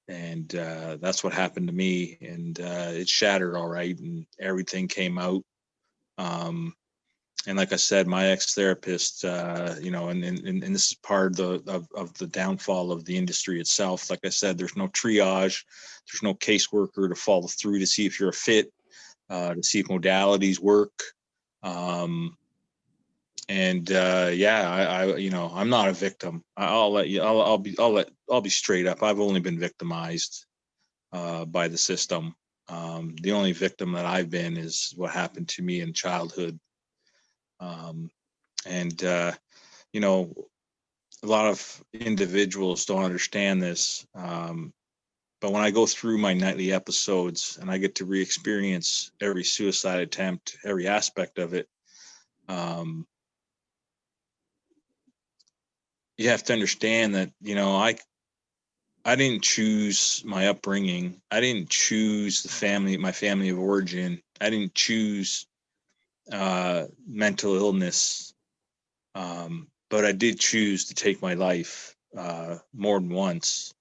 And that's what happened to me. And it shattered all right, and everything came out. And like I said, my ex-therapist, and this is part of the downfall of the industry itself. Like I said, there's no triage, there's no caseworker to follow through to see if you're a fit, to see if modalities work. I'm not a victim. I'll be straight up. I've only been victimized by the system. The only victim that I've been is what happened to me in childhood. A lot of individuals don't understand this. But when I go through my nightly episodes and I get to re-experience every suicide attempt, every aspect of it, you have to understand that, I didn't choose my upbringing. I didn't choose my family of origin. I didn't choose mental illness. But I did choose to take my life more than once.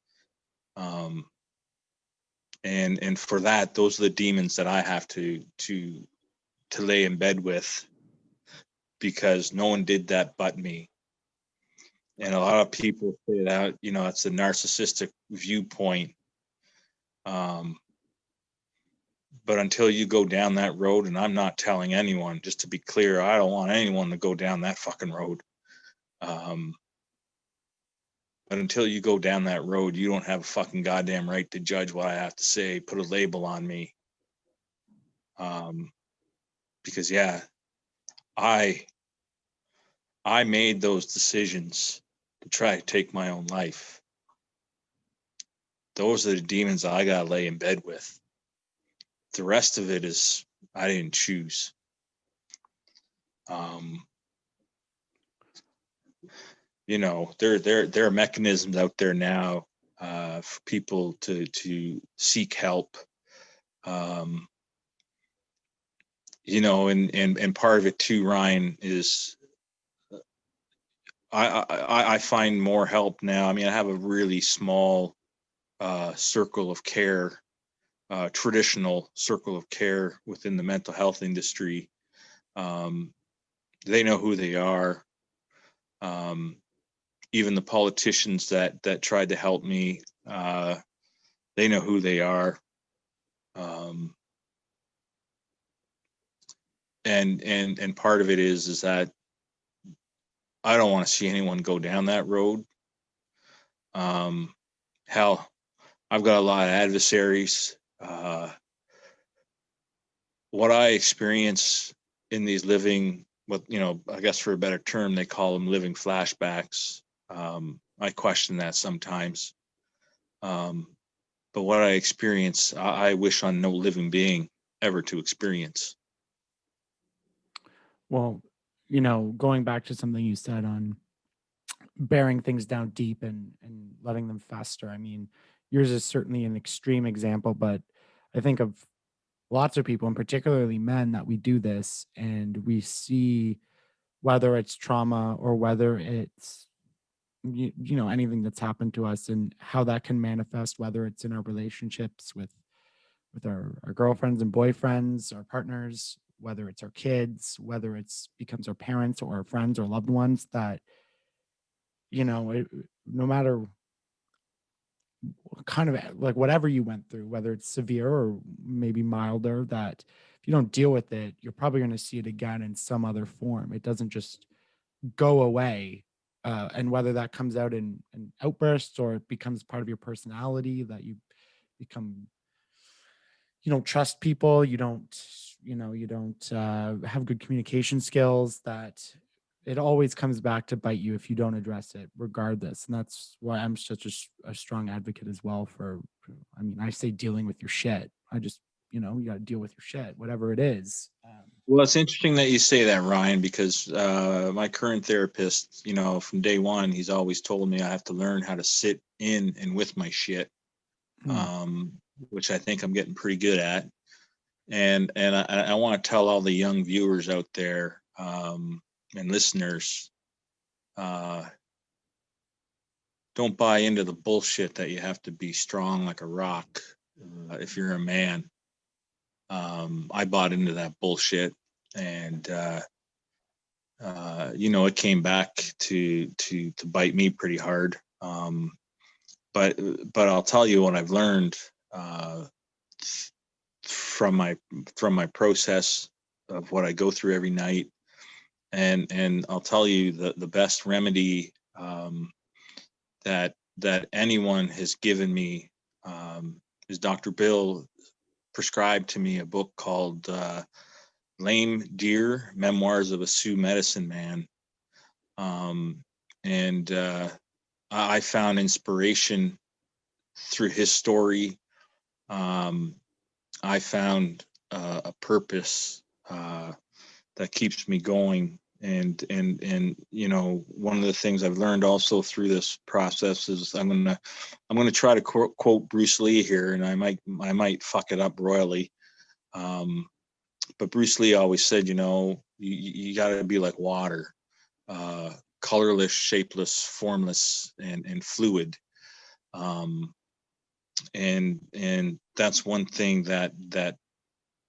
And for that, those are the demons that I have to lay in bed with, because no one did that but me. And a lot of people say that, it's a narcissistic viewpoint. But until you go down that road, and I'm not telling anyone, just to be clear, I don't want anyone to go down that fucking road. But until you go down that road, you don't have a fucking goddamn right to judge what I have to say, put a label on me. Because I made those decisions to try to take my own life. Those are the demons I gotta lay in bed with. The rest of it is I didn't choose. There are mechanisms out there now for people to seek help. And part of it too, Ryan, is I find more help now. I mean, I have a really small circle of care, traditional circle of care within the mental health industry. They know who they are. Even the politicians that tried to help me, they know who they are. And part of it is that I don't want to see anyone go down that road. Hell, I've got a lot of adversaries. What I experience in these living, I guess for a better term, they call them living flashbacks. I question that sometimes. But what I experience, I wish on no living being ever to experience. Well, going back to something you said on bearing things down deep and letting them fester. I mean, yours is certainly an extreme example, but I think of lots of people, and particularly men, that we do this and we see whether it's trauma or whether it's you know, anything that's happened to us and how that can manifest, whether it's in our relationships with our girlfriends and boyfriends, our partners, whether it's our kids, whether it's becomes our parents or our friends or loved ones, that, you know, no matter kind of like whatever you went through, whether it's severe or maybe milder, that if you don't deal with it, you're probably going to see it again in some other form. It doesn't just go away. And whether that comes out in outbursts or it becomes part of your personality, that you become, you don't trust people, you don't, you know, you don't have good communication skills, that it always comes back to bite you if you don't address it regardless. And that's why I'm such a strong advocate as well I mean, I say dealing with your shit. I just, you know, you got to deal with your shit, whatever it is. Well, it's interesting that you say that, Ryan, because my current therapist, you know, from day one, he's always told me I have to learn how to sit in and with my shit, um, which I think I'm getting pretty good at. And I want to tell all the young viewers out there, and listeners, uh, don't buy into the bullshit that you have to be strong like a rock if you're a man. I bought into that bullshit, and you know, it came back to bite me pretty hard. But I'll tell you what I've learned from my process of what I go through every night, and I'll tell you the best remedy that anyone has given me is Dr. Bill prescribed to me a book called Lame Deer: Memoirs of a Sioux Medicine Man. And I found inspiration through his story. I found a purpose that keeps me going. And you know, one of the things I've learned also through this process is I'm gonna try to quote Bruce Lee here, and I might fuck it up royally. But Bruce Lee always said, you know, you got to be like water, colorless, shapeless, formless, and fluid. Um, and that's one thing that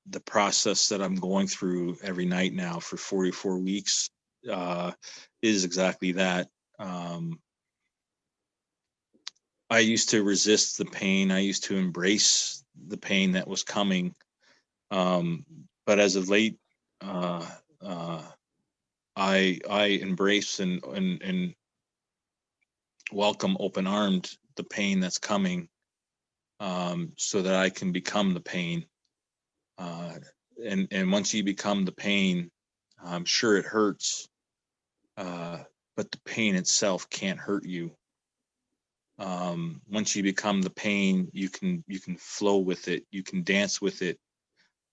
the process that I'm going through every night now for 44 weeks is exactly that. I used to resist the pain. I used to embrace the pain that was coming. But as of late, uh, uh, I embrace and welcome open armed the pain that's coming, so that I can become the pain. Uh, and once you become the pain, I'm sure it hurts, but the pain itself can't hurt you. Once you become the pain, you can flow with it, you can dance with it,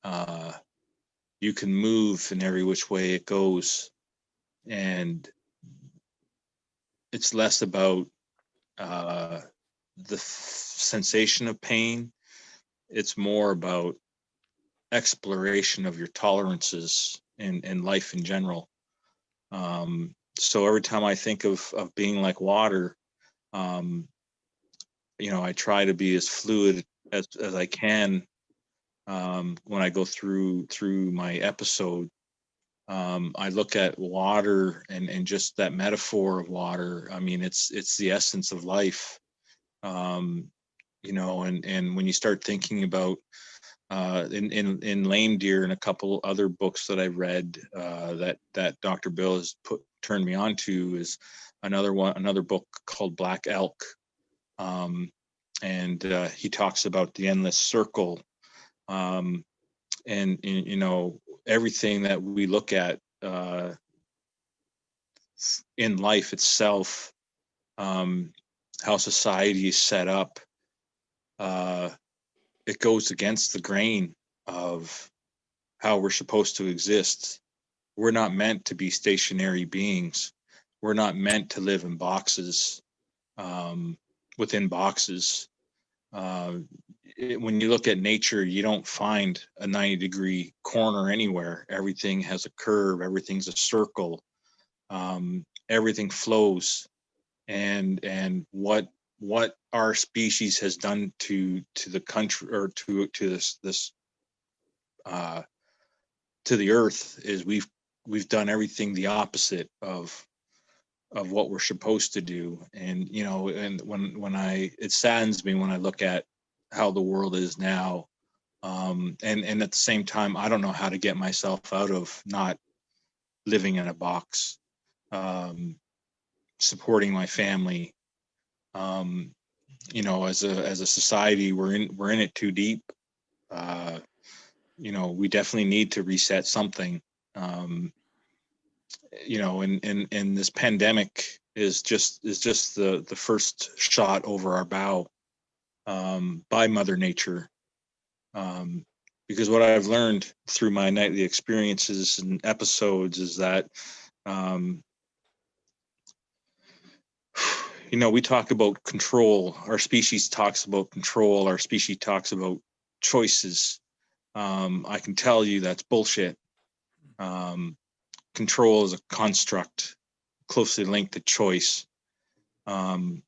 uh, you can move in every which way it goes, and it's less about uh, the sensation of pain. It's more about exploration of your tolerances and life in general. So every time I think of being like water, um, you know, I try to be as fluid as I can when I go through my episode. I look at water and just that metaphor of water. I mean, it's the essence of life. Um, you know, and when you start thinking about in Lame Deer and a couple other books that I read that Dr. Bill has turned me on to, is another book called Black Elk, and he talks about the endless circle, um, and you know, everything that we look at in life itself, um, how society is set up. Uh, it goes against the grain of how we're supposed to exist. We're not meant to be stationary beings. We're not meant to live in boxes, um, within boxes. Uh, when you look at nature, you don't find a 90-degree corner anywhere. Everything has a curve, everything's a circle, everything flows. and what our species has done to the country, or to this to the earth, is we've done everything the opposite of what we're supposed to do. And and it saddens me when I look at how the world is now. And at the same time, I don't know how to get myself out of not living in a box, supporting my family. As a society, we're in it too deep. Uh, we definitely need to reset something. Um, and this pandemic is just the first shot over our bow, by Mother Nature. Um, because what I've learned through my nightly experiences and episodes is that, um, we talk about control. Our species talks about control. Our species talks about choices. I can tell you that's bullshit. Um, Control is a construct closely linked to choice. Um,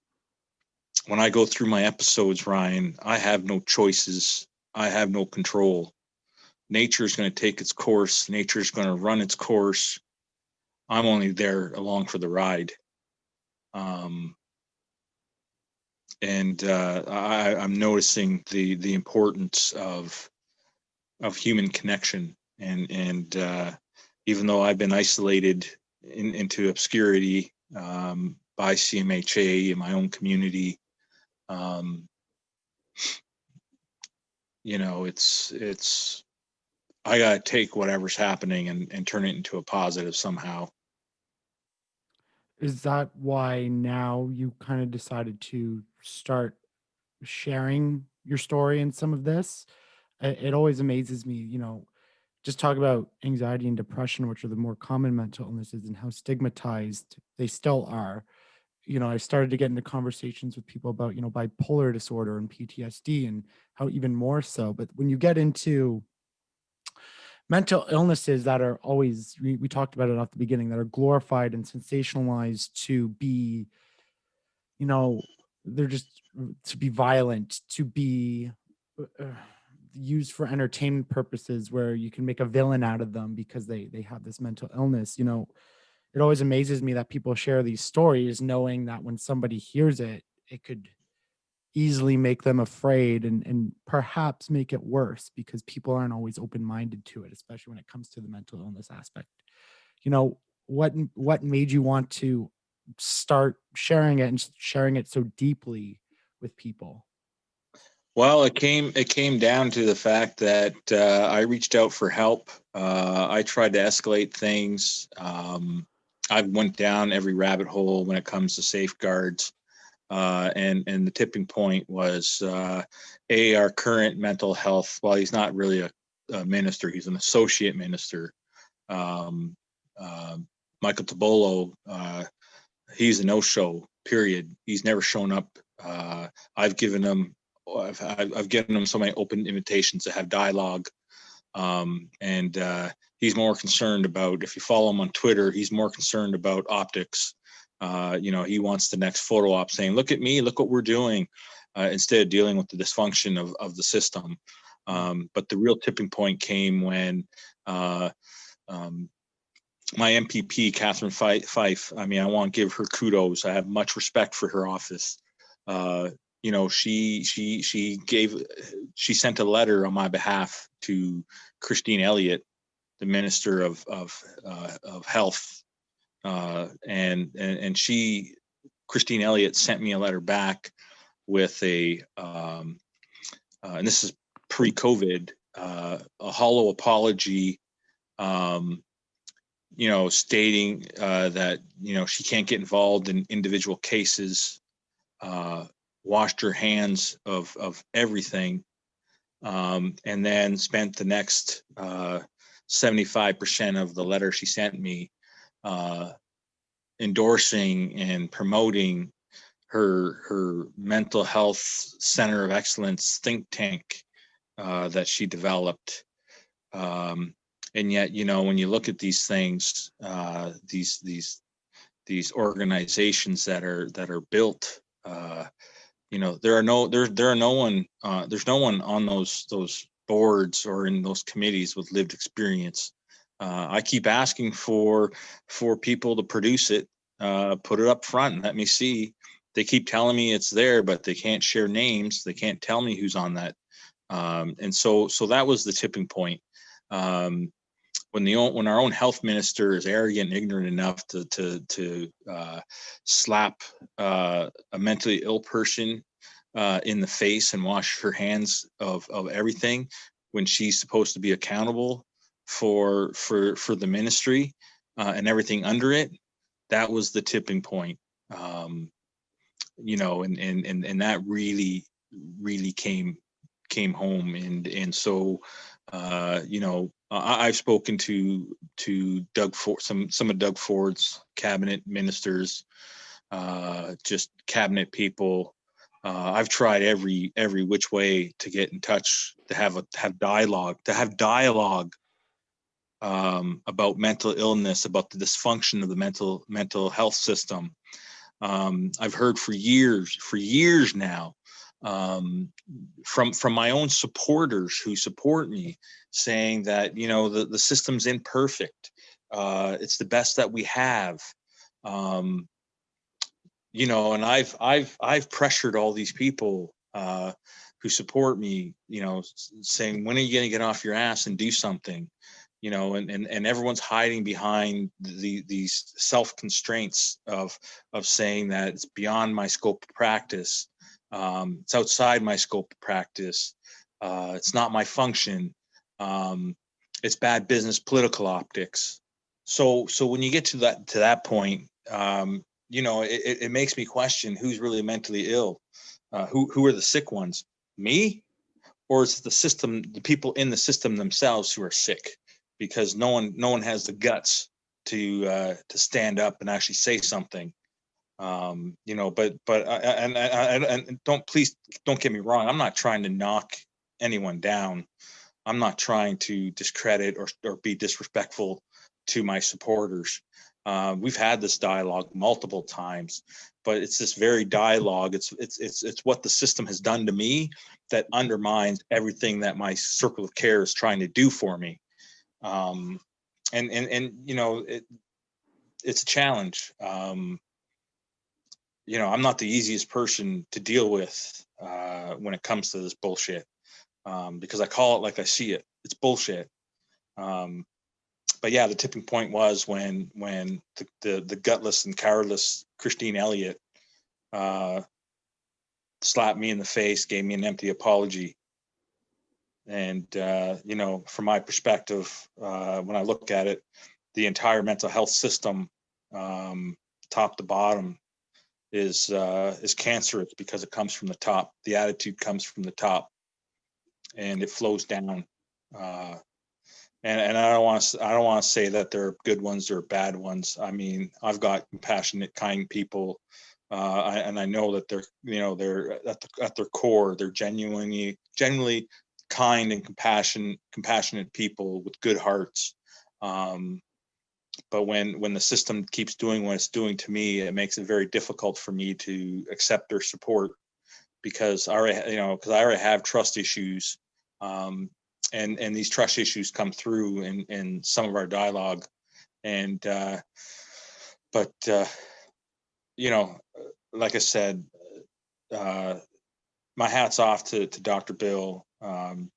when I go through my episodes, Ryan, I have no choices. I have no control. Nature is going to take its course. Nature is going to run its course. I'm only there along for the ride. Um, and I'm noticing the importance of human connection. And even though I've been isolated into obscurity, by CMHA in my own community, um, it's I gotta take whatever's happening and turn it into a positive somehow. Is that why now you kind of decided to start sharing your story in some of this? It always amazes me, just talk about anxiety and depression, which are the more common mental illnesses, and how stigmatized they still are. I started to get into conversations with people about, bipolar disorder and PTSD, and how even more so. But when you get into mental illnesses that are always, we talked about it at the beginning, that are glorified and sensationalized to be, you know, they're just to be violent, to be used for entertainment purposes, where you can make a villain out of them because they have this mental illness. It always amazes me that people share these stories knowing that when somebody hears it, it could easily make them afraid, and perhaps make it worse, because people aren't always open-minded to it, especially when it comes to the mental illness aspect. you know what made you want to start sharing it, and sharing it so deeply with people? Well, it came down to the fact that I reached out for help. I tried to escalate things. I went down every rabbit hole when it comes to safeguards. And the tipping point was, our current mental health. Well, he's not really a minister; he's an associate minister. Um, uh, Michael Tabolo, he's a no-show. Period. He's never shown up. I've given him, I've given him so many open invitations to have dialogue. And he's more concerned about, if you follow him on Twitter, he's more concerned about optics. He wants the next photo op saying, "Look at me, look what we're doing," instead of dealing with the dysfunction of the system. But the real tipping point came when uh, um, my MPP, Catherine Fife. I mean, I want to give her kudos. I have much respect for her office. Uh, she sent a letter on my behalf to Christine Elliott, the Minister of Health, and Christine Elliott sent me a letter back with and this is pre-COVID, a hollow apology, um, stating that she can't get involved in individual cases, washed her hands of everything, and then spent the next 75% of the letter she sent me endorsing and promoting her mental health center of excellence think tank that she developed. Um, and yet, when you look at these things, these these organizations that are built. You know, there are no one there's no one on those boards or in those committees with lived experience. I keep asking for people to produce it, put it up front and let me see. They keep telling me it's there, but they can't share names. They can't tell me who's on that. And so that was the tipping point. When our own health minister is arrogant and ignorant enough to slap a mentally ill person in the face and wash her hands of everything when she's supposed to be accountable for the ministry and everything under it, that was the tipping point. You know, and that really came home, and so you know, I've spoken to Doug Ford, some of Doug Ford's cabinet ministers, just cabinet people. I've tried every which way to get in touch, to have dialogue about mental illness, about the dysfunction of the mental health system. I've heard for years now, from my own supporters who support me, saying that, you know, the system's imperfect. It's the best that we have. You know, and I've pressured all these people who support me, you know, saying, when are you going to get off your ass and do something? You know, and everyone's hiding behind these self constraints of saying that it's beyond my scope of practice. It's outside my scope of practice. It's not my function. It's bad business, political optics. So when you get to that point, you know, it makes me question who's really mentally ill. Who are the sick ones? Me, or is it the system, the people in the system themselves who are sick? Because no one has the guts to stand up and actually say something. You know, but and please don't get me wrong. I'm not trying to knock anyone down. I'm not trying to discredit or be disrespectful to my supporters. We've had this dialogue multiple times, but it's this very dialogue. It's what the system has done to me that undermines everything that my circle of care is trying to do for me. And you know, it's a challenge. You know, I'm not the easiest person to deal with when it comes to this bullshit, because I call it like I see it. It's bullshit. But yeah, the tipping point was when the gutless and cowardless Christine Elliott slapped me in the face, gave me an empty apology. And you know, from my perspective, when I look at it, the entire mental health system, top to bottom, is cancerous because it comes from the top. The attitude comes from the top, and it flows down. And I don't want to say that there are good ones or bad ones. I mean, I've got compassionate, kind people, and I know that they're, you know, they're at their core, they're genuinely kind and compassionate people with good hearts. But when the system keeps doing what it's doing to me, it makes it very difficult for me to accept their support, because I already have trust issues. And these trust issues come through in some of our dialogue. And but you know, like I said, my hat's off to Dr. Bill,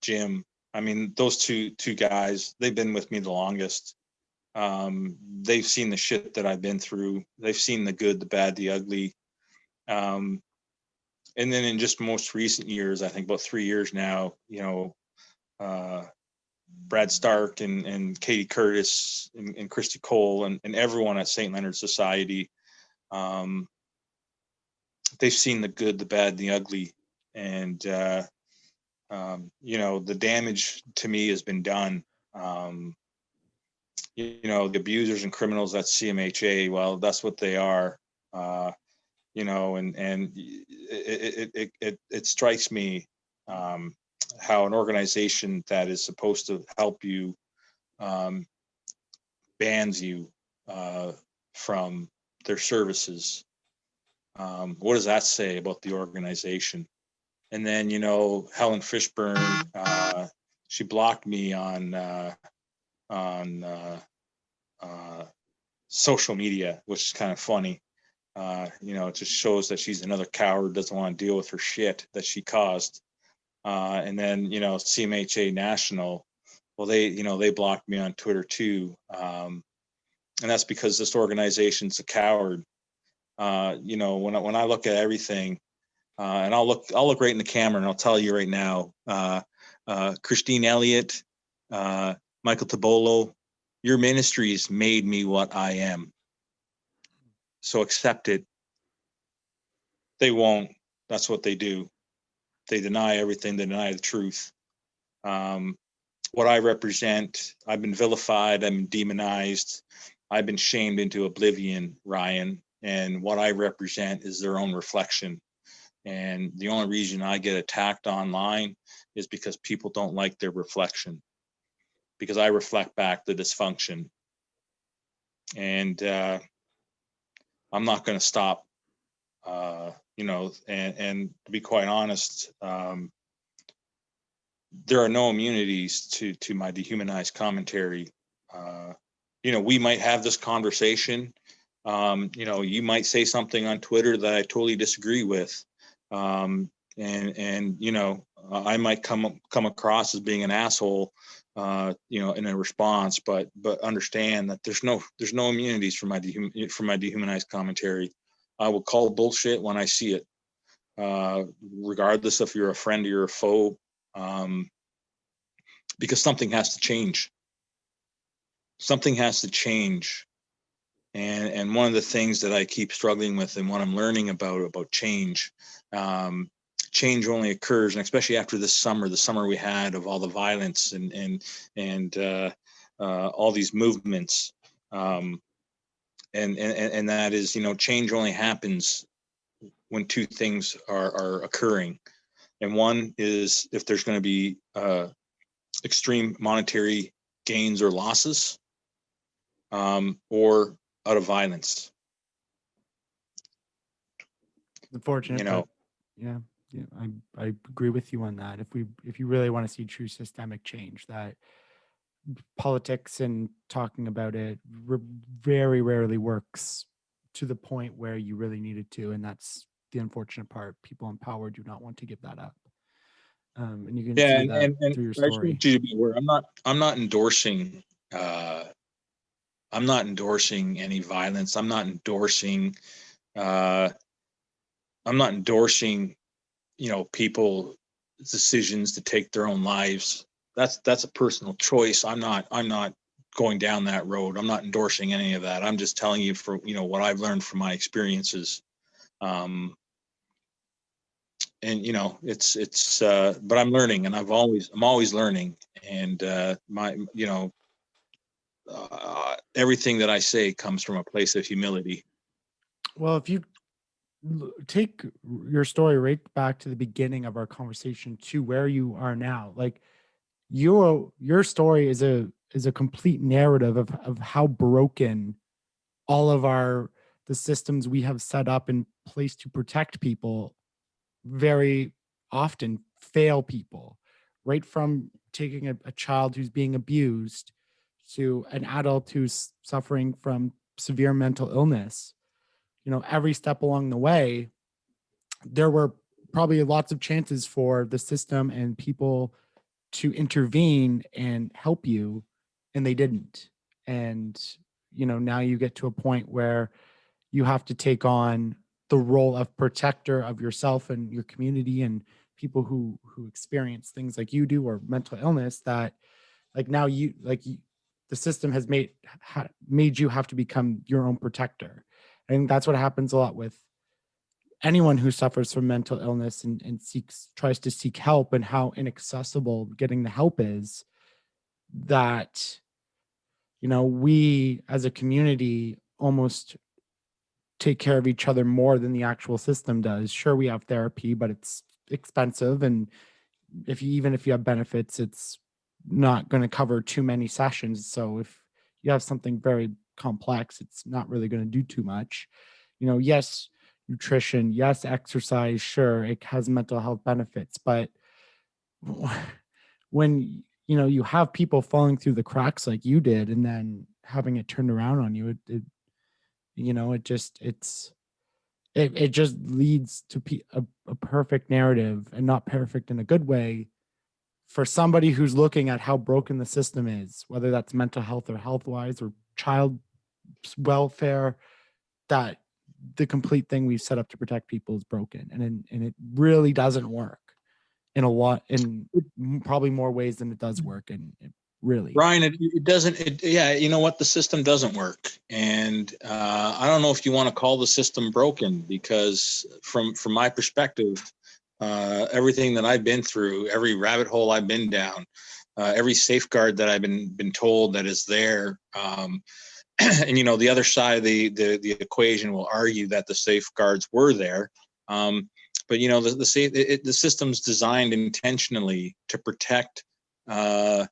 Jim. I mean, those two guys, they've been with me the longest. They've seen the shit that I've been through. They've seen the good, the bad, the ugly. And then in just most recent years, I think about 3 years now, you know, Brad Stark and Katie Curtis and Christy Cole and everyone at St. Leonard Society, they've seen the good, the bad, the ugly. And, you know, the damage to me has been done. You know, the abusers and criminals at CMHA, well, that's what they are. You know, and it strikes me how an organization that is supposed to help you bans you from their services. What does that say about the organization? And then, Helen Fishburne, she blocked me on social media, which is kind of funny. It just shows that she's another coward, doesn't want to deal with her shit that she caused. And then, CMHA National, well, they blocked me on Twitter too. And that's because this organization's a coward. When I look at everything, and I'll look right in the camera and I'll tell you right now, Christine Elliott, Michael Tabolo, your ministries made me what I am. So accept it. They won't. That's what they do. They deny everything. They deny the truth. What I represent, I've been vilified. I've been demonized. I've been shamed into oblivion, Ryan. And what I represent is their own reflection. And the only reason I get attacked online is because people don't like their reflection, because I reflect back the dysfunction. And I'm not going to stop, and to be quite honest, there are no immunities to my dehumanized commentary. We might have this conversation. You might say something on Twitter that I totally disagree with. I might come across as being an asshole, in a response, but understand that there's no immunities for my dehumanized commentary. I will call bullshit when I see it, regardless if you're a friend or you're a foe, because something has to change. Something has to change. And one of the things that I keep struggling with, and what I'm learning about change, change only occurs, and especially after the summer we had of all the violence and all these movements, and that is, change only happens when two things are occurring. And one is if there's going to be extreme monetary gains or losses, or out of violence. Unfortunate, but yeah, I agree with you on that. If you really want to see true systemic change, that politics and talking about it very rarely works to the point where you really need it to, and that's the unfortunate part. People in power do not want to give that up, and you can see that through your story. I just want you to be aware. I'm not endorsing. I'm not endorsing any violence. I'm not endorsing. People's decisions to take their own lives. That's a personal choice. I'm not going down that road. I'm not endorsing any of that. I'm just telling you for what I've learned from my experiences. It's but I'm learning, and I'm always learning, and everything that I say comes from a place of humility. Well, if you take your story right back to the beginning of our conversation to where you are now, like your story is a complete narrative of how broken all of the systems we have set up in place to protect people very often fail people, right from taking a child who's being abused to an adult who's suffering from severe mental illness. Every step along the way, there were probably lots of chances for the system and people to intervene and help you, and they didn't. And now you get to a point where you have to take on the role of protector of yourself and your community and people who experience things like you do, or mental illness, that now the system has made you have to become your own protector. And that's what happens a lot with anyone who suffers from mental illness and tries to seek help, and how inaccessible getting the help is. That we as a community almost take care of each other more than the actual system does. Sure, we have therapy, but it's expensive, and even if you have benefits, it's not going to cover too many sessions. So if you have something very complex, it's not really going to do too much. Yes, nutrition, yes, exercise, sure, it has mental health benefits, but when you have people falling through the cracks like you did, and then having it turned around on you, it just leads to a perfect narrative, and not perfect in a good way, for somebody who's looking at how broken the system is, whether that's mental health or health wise or child welfare, that the complete thing we've set up to protect people is broken, and it really doesn't work in probably more ways than it does work. And it really, Ryan, it doesn't. Yeah, you know what? The system doesn't work, and I don't know if you want to call the system broken, because from my perspective, everything that I've been through, every rabbit hole I've been down, every safeguard that I've been told that is there, and the other side of the equation will argue that the safeguards were there, but the system's designed intentionally to protect the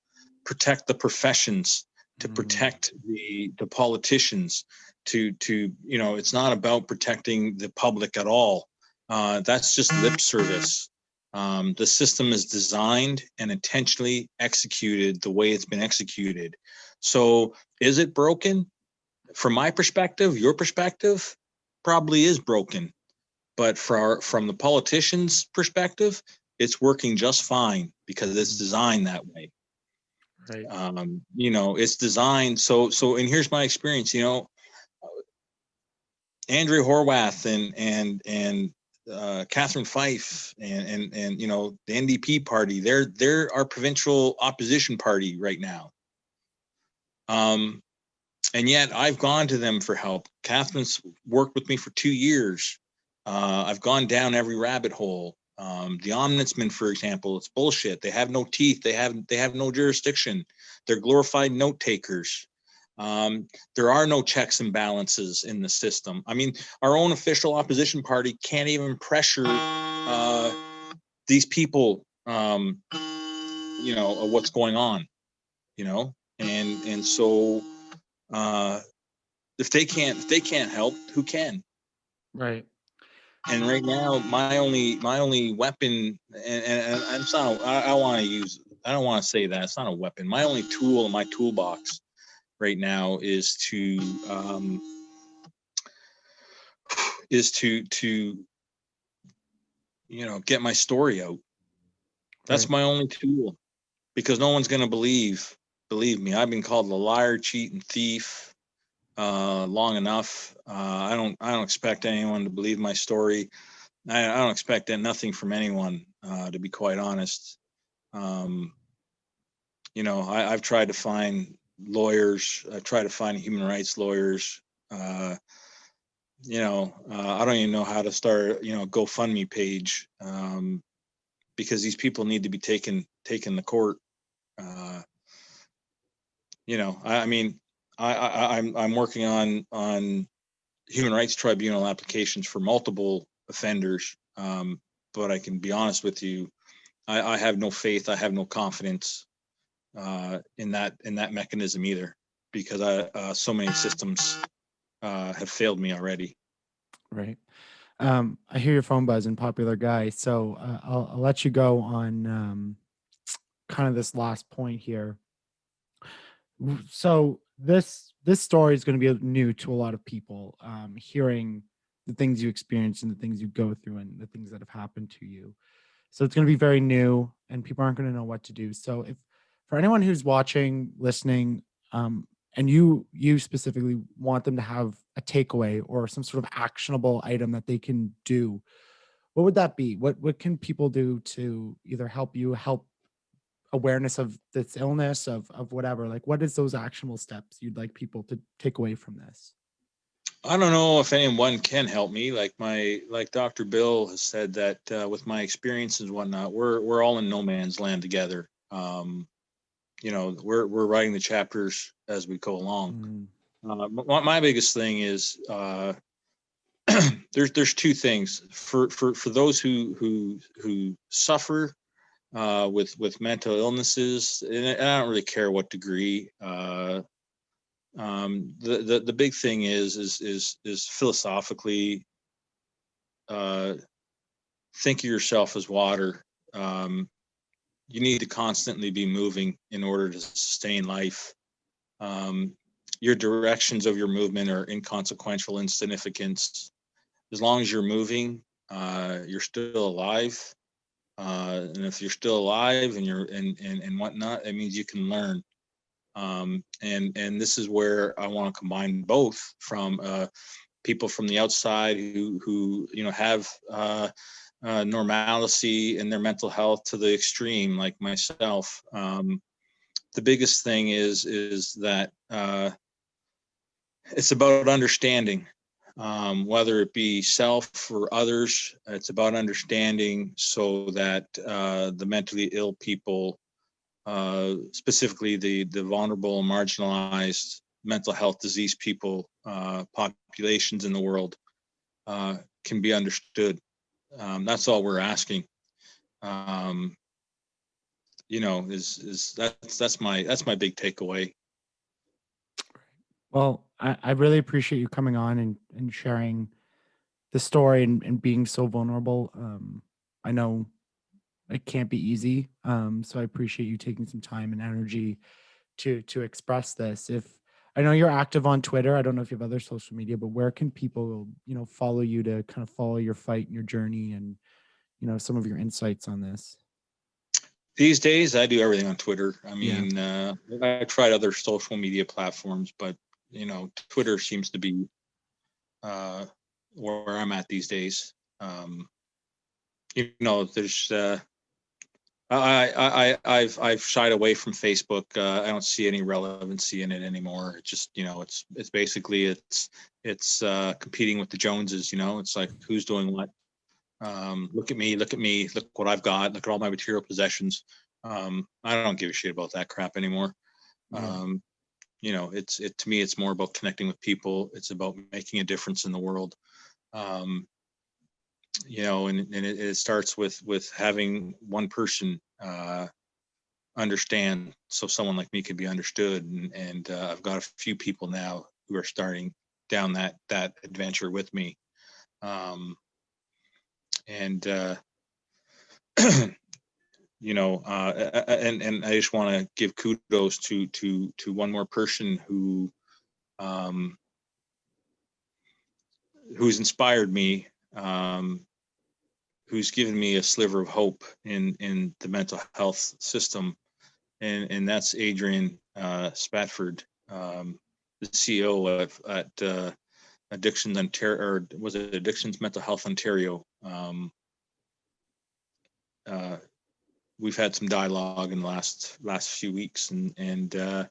professions, to protect the politicians, to it's not about protecting the public at all. That's just lip service. The system is designed and intentionally executed the way it's been executed. So is it broken? From my perspective, your perspective, probably is broken. But from the politicians' perspective, it's working just fine because it's designed that way. right? It's designed so. And here's my experience. Andrea Horwath and Catherine Fife and the NDP party. They're our provincial opposition party right now. And yet I've gone to them for help. Catherine's worked with me for 2 years. I've gone down every rabbit hole. The ombudsman, for example, it's bullshit. They have no teeth. They have no jurisdiction. They're glorified note takers. There are no checks and balances in the system. I mean, our own official opposition party can't even pressure these people, of what's going on, and so if they can't help, who can? Right. And right now, my only weapon, and it's not. I want to use. I don't want to say that it's not a weapon. My only tool in my toolbox right now is to get my story out. That's Right. my only tool, because no one's going to believe me. I've been called a liar, cheat, and thief long enough. I don't expect anyone to believe my story. I don't expect nothing from anyone, to be quite honest. I've tried to find lawyers. I've tried to find human rights lawyers. I don't even know how to start, a GoFundMe page, because these people need to be taken to court. I'm working on human rights tribunal applications for multiple offenders, but I can be honest with you, I have no faith, I have no confidence in that mechanism either, because so many systems have failed me already. Right. I hear your phone buzzing, popular guy. So I'll let you go on kind of this last point here. So this story is going to be new to a lot of people, hearing the things you experience and the things you go through and the things that have happened to you. So it's going to be very new, and people aren't going to know what to do. So if for anyone who's watching, listening, and you specifically want them to have a takeaway or some sort of actionable item that they can do, what would that be? What can people do to either help awareness of this illness, of whatever? Like, what is those actionable steps you'd like people to take away from this? I don't know if anyone can help me. Like Dr. Bill has said, that with my experience and whatnot, we're all in no man's land together. We're writing the chapters as we go along. My biggest thing is there's two things for those who suffer with mental illnesses, and I don't really care what degree. The big thing is philosophically, think of yourself as water. You need to constantly be moving in order to sustain life. Your directions of your movement are inconsequential, insignificant. As long as you're moving, you're still alive. And if you're still alive and you're and whatnot, that means you can learn. And this is where I want to combine both from people from the outside who have normalcy in their mental health to the extreme, like myself. The biggest thing is that it's about understanding, whether it be self or others. It's about understanding so that the mentally ill people, specifically the vulnerable and marginalized mental health disease people, populations in the world, can be understood. That's all we're asking. That's my big takeaway. Well, I really appreciate you coming on and sharing the story and being so vulnerable. I know it can't be easy. So I appreciate you taking some time and energy to express this. If I know you're active on Twitter, I don't know if you have other social media, but where can people, follow you to kind of follow your fight and your journey and, some of your insights on this? These days, I do everything on Twitter. I Yeah. mean, I tried other social media platforms, but Twitter seems to be where I'm at these days. There's I've shied away from Facebook. I don't see any relevancy in it anymore. It's just it's basically it's competing with the Joneses. It's like who's doing what. Look at me, look what I've got, look at all my material possessions. I don't give a shit about that crap anymore. Yeah. To me, it's more about connecting with people. It's about making a difference in the world. And it starts with having one person understand, so someone like me can be understood. And I've got a few people now who are starting down that adventure with me. And and I just want to give kudos to one more person who's inspired me, who's given me a sliver of hope in the mental health system, and that's Adrian Spatford, the CEO at Addictions Ontario, or was it Addictions Mental Health Ontario? We've had some dialogue in the last few weeks, and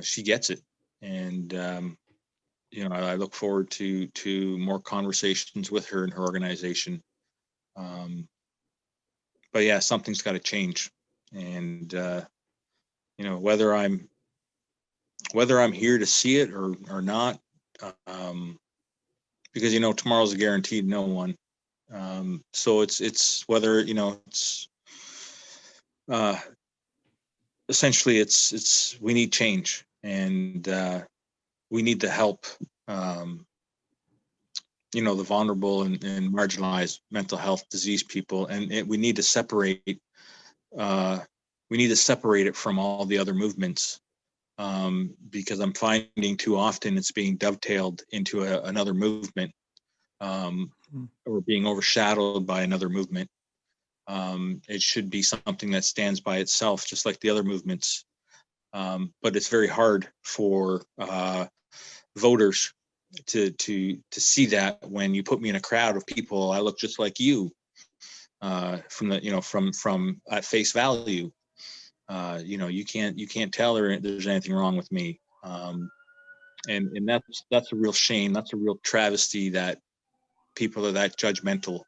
she gets it, and I look forward to more conversations with her and her organization. But yeah, something's got to change, and whether I'm here to see it or not, because tomorrow's a guaranteed no one. So it's whether it's essentially it's we need change, and we need to help the vulnerable and marginalized mental health disease people, and we need to separate it from all the other movements, because I'm finding too often it's being dovetailed into another movement, or being overshadowed by another movement. It should be something that stands by itself, just like the other movements. But it's very hard for voters to see that when you put me in a crowd of people. I look just like you, from at face value. You can't tell there's anything wrong with me. And that's a real shame. That's a real travesty that people are that judgmental.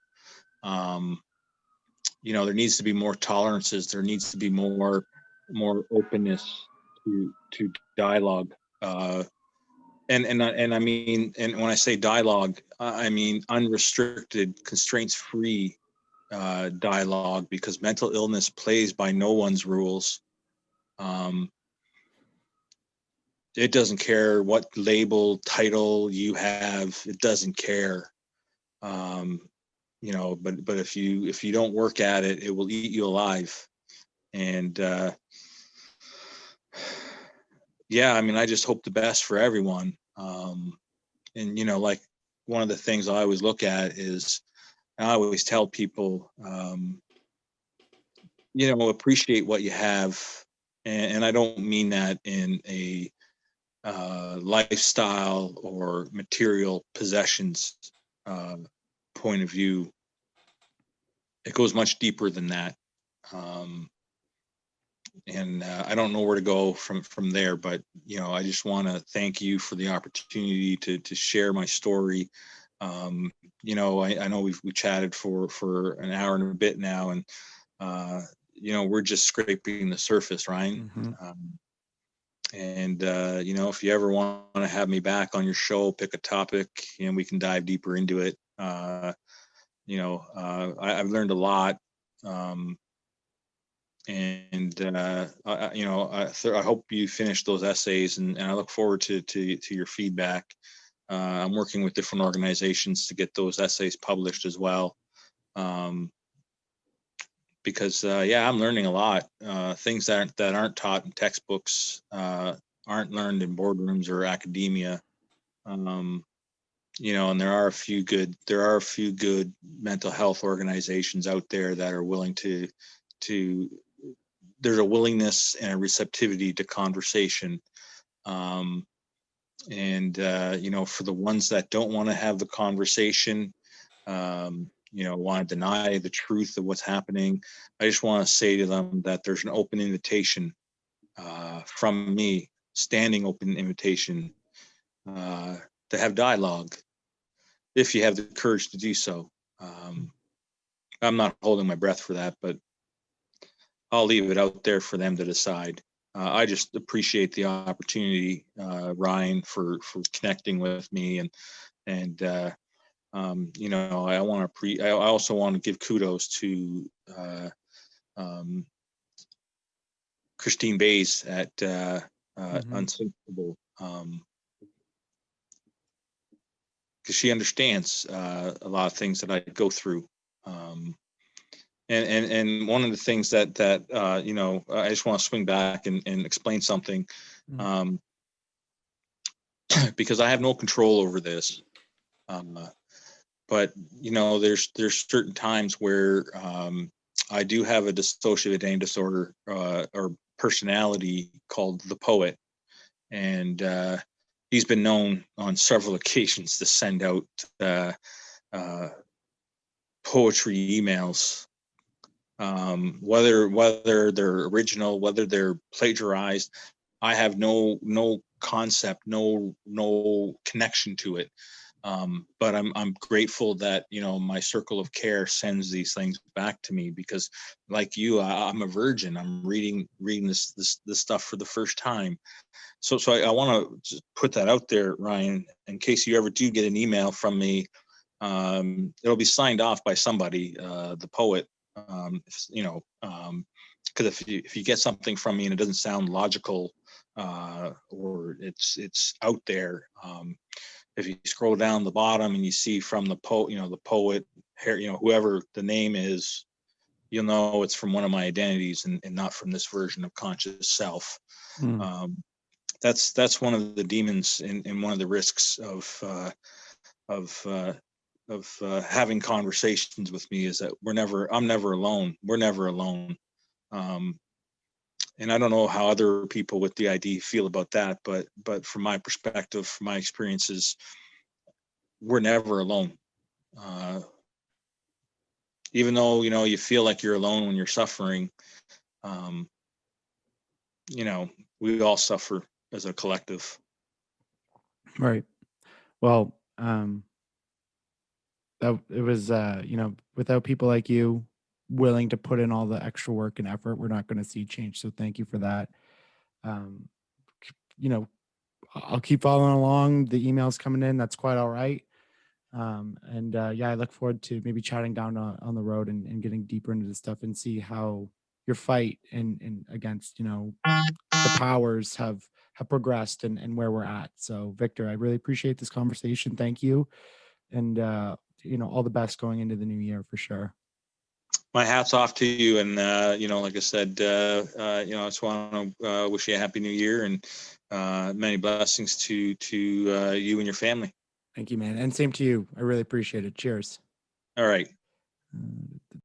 There needs to be more tolerances. There needs to be more openness to dialogue. And I mean, and when I say dialogue, I mean unrestricted, constraints-free dialogue, because mental illness plays by no one's rules. it doesn't care what label, title you have. It doesn't care. You know, but if you don't work at it, it will eat you alive. And yeah, I mean, I just hope the best for everyone. And you know, like one of the things I always look at is, I always tell people, you know, appreciate what you have. And I don't mean that in a lifestyle or material possessions point of view. It goes much deeper than that. Um, and I don't know where to go from there, but you know, I just want to thank you for the opportunity to share my story. Um, you know, I know we chatted for an hour and a bit now, and you know, we're just scraping the surface, Ryan. And you know, if you ever want to have me back on your show, pick a topic and we can dive deeper into it. You know, I've learned a lot. And you know, I hope you finish those essays, and I look forward to your feedback. I'm working with different organizations to get those essays published as well, because yeah, I'm learning a lot. Things that aren't taught in textbooks, aren't learned in boardrooms or academia. You know, and there are a few good mental health organizations out there that are willing to there's a willingness and a receptivity to conversation. And you know, for the ones that don't want to have the conversation, you know, want to deny the truth of what's happening, I just want to say to them that there's an open invitation from me, standing open invitation to have dialogue, if you have the courage to do so. I'm not holding my breath for that, but I'll leave it out there for them to decide. I just appreciate the opportunity, Ryan, for connecting with me, and you know, I also want to give kudos to Christine Bays at Unsinkable, because she understands a lot of things that I go through. And one of the things that you know, I just want to swing back and explain something, because I have no control over this. But you know, there's certain times where I do have a dissociative identity disorder, or personality, called the poet, and he's been known on several occasions to send out poetry emails, whether they're original, whether they're plagiarized. I have no concept, no connection to it. But I'm grateful that, you know, my circle of care sends these things back to me, because like you, I'm a virgin. I'm reading this stuff for the first time. So I want to put that out there, Ryan, in case you ever do get an email from me. It'll be signed off by somebody, the poet. You know, because if you get something from me and it doesn't sound logical, or it's out there, if you scroll down the bottom and you see from the you know, the poet, you know, whoever the name is, you'll know it's from one of my identities, and not from this version of conscious self. That's one of the demons, and one of the risks of having conversations with me, is that I'm never alone. We're never alone. And I don't know how other people with the ID feel about that, but from my perspective, from my experiences, we're never alone. Even though, you know, you feel like you're alone when you're suffering, you know, we all suffer as a collective. Right. Well, that it was, you know, without people like you willing to put in all the extra work and effort, we're not going to see change. So thank you for that. Um, you know, I'll keep following along. The emails coming in. That's quite all right. And yeah, I look forward to maybe chatting down on the road and getting deeper into this stuff and see how your fight and against, you know, the powers have progressed and where we're at. So Victor, I really appreciate this conversation. Thank you. And you know, all the best going into the new year for sure. My hat's off to you. And, you know, like I said, you know, I just want to wish you a happy new year and many blessings to you and your family. Thank you, man. And same to you. I really appreciate it. Cheers. All right.